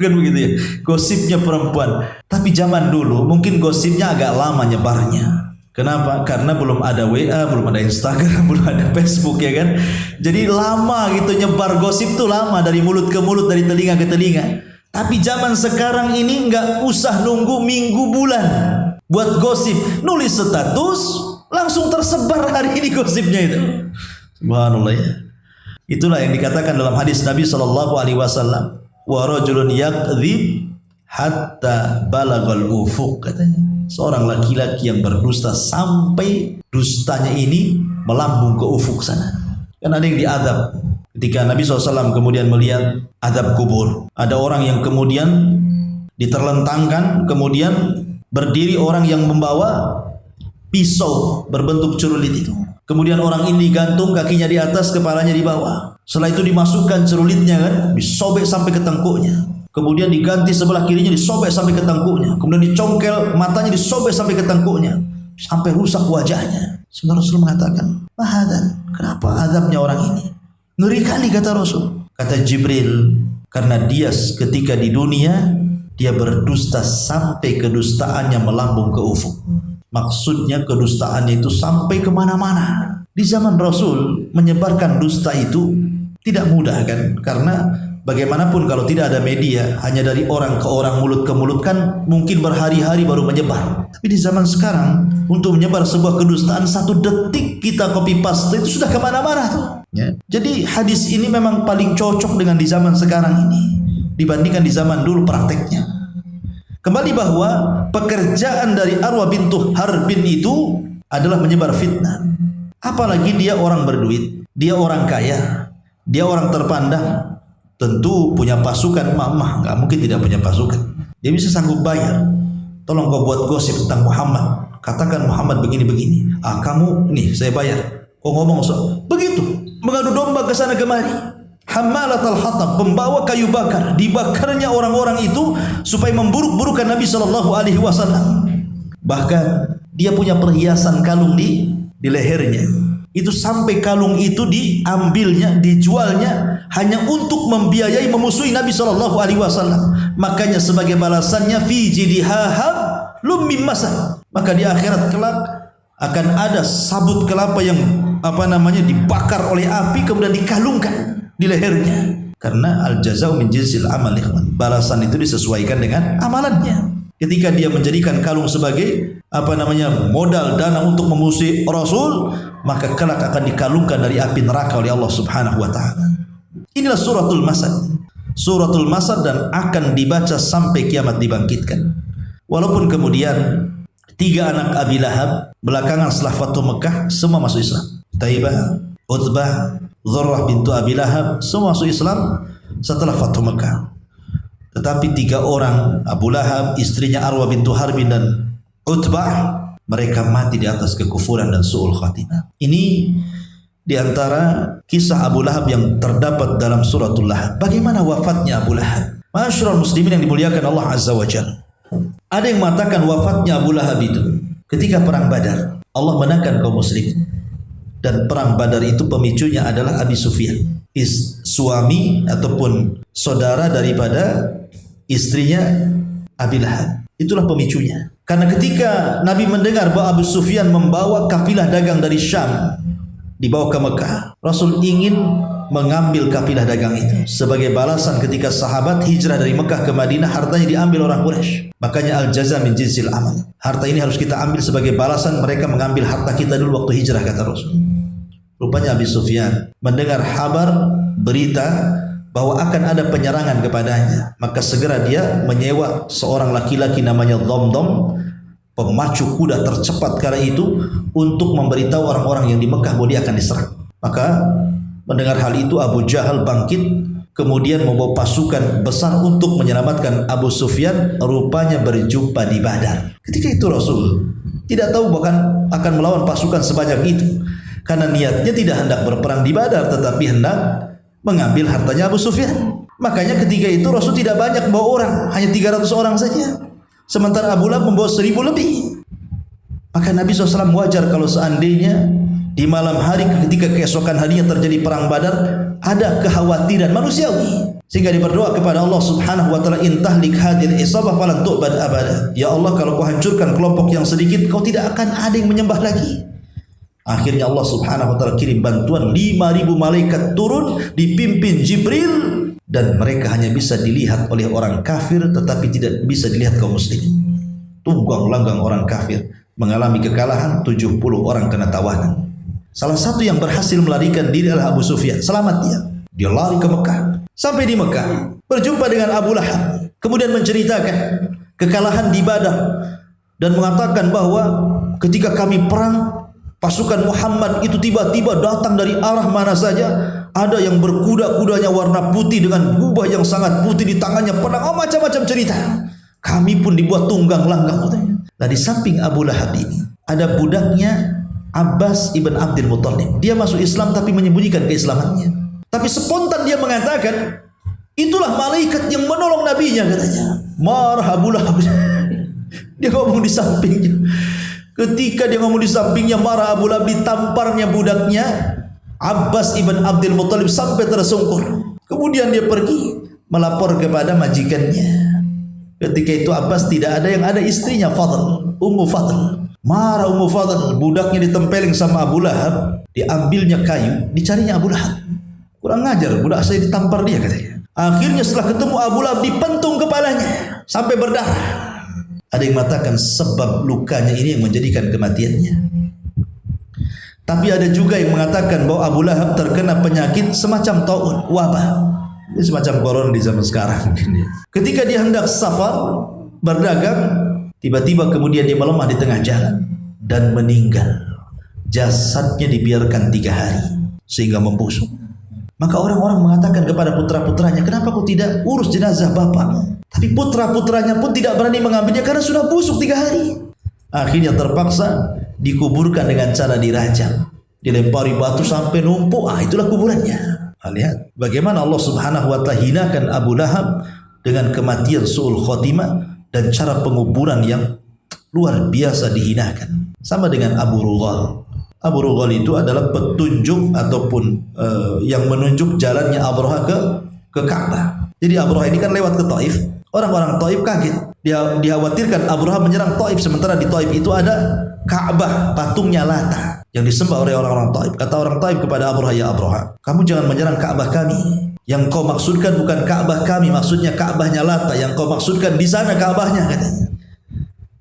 Kan begitu ya, gosipnya perempuan. Tapi zaman dulu mungkin gosipnya agak lama nyebarnya. Kenapa? Karena belum ada WA, belum ada Instagram, belum ada Facebook ya kan. Jadi lama gitu nyebar gosip tuh lama, dari mulut ke mulut, dari telinga ke telinga. Tapi zaman sekarang ini nggak usah nunggu minggu bulan buat gosip, nulis status langsung tersebar hari ini gosipnya itu. Subhanallah ya. Itulah yang dikatakan dalam hadis Nabi Shallallahu Alaihi Wasallam. Wa rajulun yakdzib hatta balagal ufuq, katanya. Seorang laki-laki yang berdusta sampai dustanya ini melambung ke ufuk sana. Kan ada yang diadab. Ketika Nabi SAW kemudian melihat adab kubur, ada orang yang kemudian diterlentangkan, kemudian berdiri orang yang membawa pisau berbentuk cerulit itu. Kemudian orang ini digantung, kakinya di atas, kepalanya di bawah. Setelah itu dimasukkan cerulitnya kan, disobek sampai ke tengkuknya. Kemudian diganti sebelah kirinya, disobek sampai ke tengkuknya. Kemudian dicongkel matanya, disobek sampai ke tengkuknya, sampai rusak wajahnya. Sehingga Rasul mengatakan, "Mahadan, kenapa azabnya orang ini? Ngeri kali," kata Rasul. Kata Jibril, karena dia ketika di dunia dia berdusta sampai kedustaannya melambung ke ufuk. Maksudnya kedustaannya itu sampai kemana-mana. Di zaman Rasul menyebarkan dusta itu tidak mudah kan, karena bagaimanapun kalau tidak ada media, hanya dari orang ke orang, mulut ke mulut kan mungkin berhari-hari baru menyebar. Tapi di zaman sekarang untuk menyebar sebuah kedustaan 1 detik kita copy paste itu sudah kemana-mana tuh. Ya. Jadi hadis ini memang paling cocok dengan di zaman sekarang ini dibandingkan di zaman dulu prakteknya. Kembali bahwa pekerjaan dari Arwah bintu Harbin itu adalah menyebar fitnah. Apalagi dia orang berduit, dia orang kaya, dia orang terpandang. Tentu punya pasukan, mamah nggak mungkin tidak punya pasukan. Dia bisa sanggup bayar. Tolong kau buat gosip tentang Muhammad. Katakan Muhammad begini-begini. Kamu nih saya bayar. Kau ngomong begitu, mengadu domba ke sana kemari. Hammalatul hatab, pembawa kayu bakar. Dibakarnya orang-orang itu supaya memburuk-burukan Nabi Shallallahu Alaihi Wasallam. Bahkan dia punya perhiasan kalung di lehernya. Itu sampai kalung itu diambilnya, dijualnya hanya untuk membiayai memusuhi Nabi Shallallahu Alaihi Wasallam. Makanya sebagai balasannya fi jidihahab lumim masa. Maka di akhirat kelak akan ada sabut kelapa yang dibakar oleh api kemudian dikalungkan di lehernya. Karena al jazau min jinsil amal, balasan itu disesuaikan dengan amalannya. Ketika dia menjadikan kalung sebagai modal dana untuk memusuhi Rasul, maka kelak akan dikalungkan dari api neraka oleh Allah Subhanahu wa taala. Inilah suratul Masad. Suratul Masad dan akan dibaca sampai kiamat dibangkitkan. Walaupun kemudian 3 anak Abi Lahab belakangan setelah Fathu Mekah semua masuk Islam. Taibah, Utbah, Zurrah bintu Abi Lahab semua masuk Islam setelah Fathu Mekah. Tetapi 3 orang, Abu Lahab, istrinya Arwah bintu Harbin dan Utbah, mereka mati di atas kekufuran dan su'ul khatimah. Ini di antara kisah Abu Lahab yang terdapat dalam suratul Lahab. Bagaimana wafatnya Abu Lahab? Ma'asyiral muslimin yang dimuliakan Allah Azza wa Jalla. Ada yang mengatakan wafatnya Abu Lahab itu ketika perang Badar. Allah menangkan kaum muslimin. Dan perang Badar itu pemicunya adalah Abi Sufyan, suami ataupun saudara daripada istrinya Abi Lahab. Itulah pemicunya. Karena ketika Nabi mendengar bahwa Abu Sufyan membawa kafilah dagang dari Syam dibawa ke Mekah, Rasul ingin mengambil kafilah dagang itu sebagai balasan ketika sahabat hijrah dari Mekah ke Madinah, hartanya diambil orang Quraisy. Makanya al-jaza min jinsil amal. Harta ini harus kita ambil sebagai balasan mereka mengambil harta kita dulu waktu hijrah, kata Rasul. Rupanya Abi Sufyan mendengar kabar berita bahwa akan ada penyerangan kepadanya, maka segera dia menyewa seorang laki-laki namanya Dhamdham, pemacu kuda tercepat kala itu, untuk memberitahu orang-orang yang di Mekah bahwa dia akan diserang. Maka mendengar hal itu Abu Jahal bangkit, kemudian membawa pasukan besar untuk menyelamatkan Abu Sufyan. Rupanya berjumpa di Badar. Ketika itu Rasul tidak tahu bahkan akan melawan pasukan sebanyak itu, karena niatnya tidak hendak berperang di Badar, tetapi hendak mengambil hartanya Abu Sufyan. Makanya ketika itu Rasul tidak banyak membawa orang, hanya 300 orang saja. Sementara Abu Lahab membawa 1000 lebih. Maka Nabi SAW wajar kalau seandainya di malam hari ketika keesokan harinya terjadi perang Badar, ada kekhawatiran manusiawi sehingga dia berdoa kepada Allah Subhanahu wa taala, intahlik hadil isabah falan tu'bad abada. Ya Allah, kalau kau hancurkan kelompok yang sedikit, kau tidak akan ada yang menyembah lagi. Akhirnya Allah Subhanahu wa taala kirim bantuan, 5.000 malaikat turun dipimpin Jibril, dan mereka hanya bisa dilihat oleh orang kafir tetapi tidak bisa dilihat kaum muslimin. Tunggang langgang orang kafir mengalami kekalahan, 70 orang kena tawanan. Salah satu yang berhasil melarikan diri adalah Abu Sufyan. Selamat dia. Dia lari ke Mekah. Sampai di Mekah berjumpa dengan Abu Lahab, kemudian menceritakan kekalahan di Badar dan mengatakan bahwa ketika kami perang, pasukan Muhammad itu tiba-tiba datang dari arah mana saja. Ada yang berkuda-kudanya warna putih dengan jubah yang sangat putih, di tangannya pedang, macam-macam cerita. Kami pun dibuat tunggang langgang. Nah, di samping Abu Lahab ini ada budaknya Abbas ibn Abdul Muttalib. Dia masuk Islam tapi menyembunyikan keislamannya. Tapi spontan dia mengatakan, itulah malaikat yang menolong nabinya, katanya. Marah Abu Lahab. Dia ngomong di sampingnya. Ketika dia ngomong di sampingnya, marah Abu Lahab, ditamparnya budaknya Abbas ibn Abdul Muttalib sampai tersungkur. Kemudian dia pergi melapor kepada majikannya. Ketika itu Abbas tidak ada, yang ada istrinya Fadl, Ummu Fadl. Marah Ummu Fadl, budaknya ditempeling sama Abu Lahab, diambilnya kayu, dicarinya Abu Lahab. Kurang ngajar, budak saya ditampar dia, katanya. Akhirnya setelah ketemu Abu Lahab, dipentung kepalanya sampai berdarah. Ada yang mengatakan sebab lukanya ini yang menjadikan kematiannya. Tapi ada juga yang mengatakan bahwa Abu Lahab terkena penyakit semacam taun, wabah. Ini semacam corona di zaman sekarang mungkin ya. Ketika dia hendak safar berdagang, tiba-tiba kemudian dia melemah di tengah jalan dan meninggal. Jasadnya dibiarkan 3 hari sehingga membusuk. Maka orang-orang mengatakan kepada putra-putranya, kenapa kau tidak urus jenazah bapak? Tapi putra-putranya pun tidak berani mengambilnya karena sudah busuk 3 hari. Akhirnya terpaksa dikuburkan dengan cara dirajam, dilempari batu sampai numpuk. Itulah kuburannya. Lihat bagaimana Allah Subhanahu wa taala hinakan Abu Lahab dengan kematian su'ul khotimah dan cara penguburan yang luar biasa dihinakan. Sama dengan Abu Rughal. Abu Rughal itu adalah petunjuk ataupun yang menunjuk jalannya Abraha ke Ka'bah. Jadi Abraha ini kan lewat ke Taif. Orang-orang Taif kaget. Dia dikhawatirkan Abraha menyerang Taif, sementara di Taif itu ada Ka'bah, patungnya Lata yang disembah oleh orang-orang Taif. Kata orang Taif kepada Abraha, ya Abraha, kamu jangan menyerang Ka'bah kami. Yang kau maksudkan bukan Ka'bah kami, maksudnya Ka'bahnya Lata. Yang kau maksudkan di sana Ka'bahnya, katanya.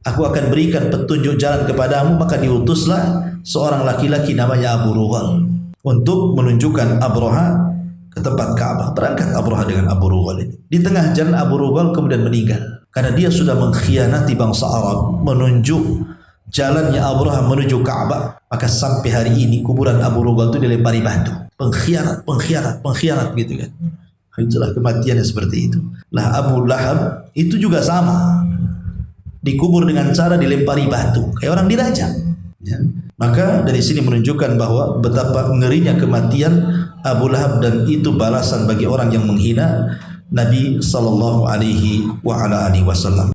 Aku akan berikan petunjuk jalan kepadamu. Maka diutuslah seorang laki-laki namanya Abu Rughal untuk menunjukkan Abraha ke tempat Ka'bah. Berangkat Abraha dengan Abu Rughal ini. Di tengah jalan Abu Rughal kemudian meninggal karena dia sudah mengkhianati bangsa Arab, menunjuk jalannya Abraha menuju Ka'bah. Maka sampai hari ini kuburan Abu Rughal itu dilempari batu. Pengkhianat gitu kan. Itulah kematiannya seperti itu. Lah Abu Lahab itu juga sama, dikubur dengan cara dilempari batu, kayak orang dirajam. Ya. Maka dari sini menunjukkan bahwa betapa ngerinya kematian Abu Lahab, dan itu balasan bagi orang yang menghina Nabi sallallahu alaihi wasallam.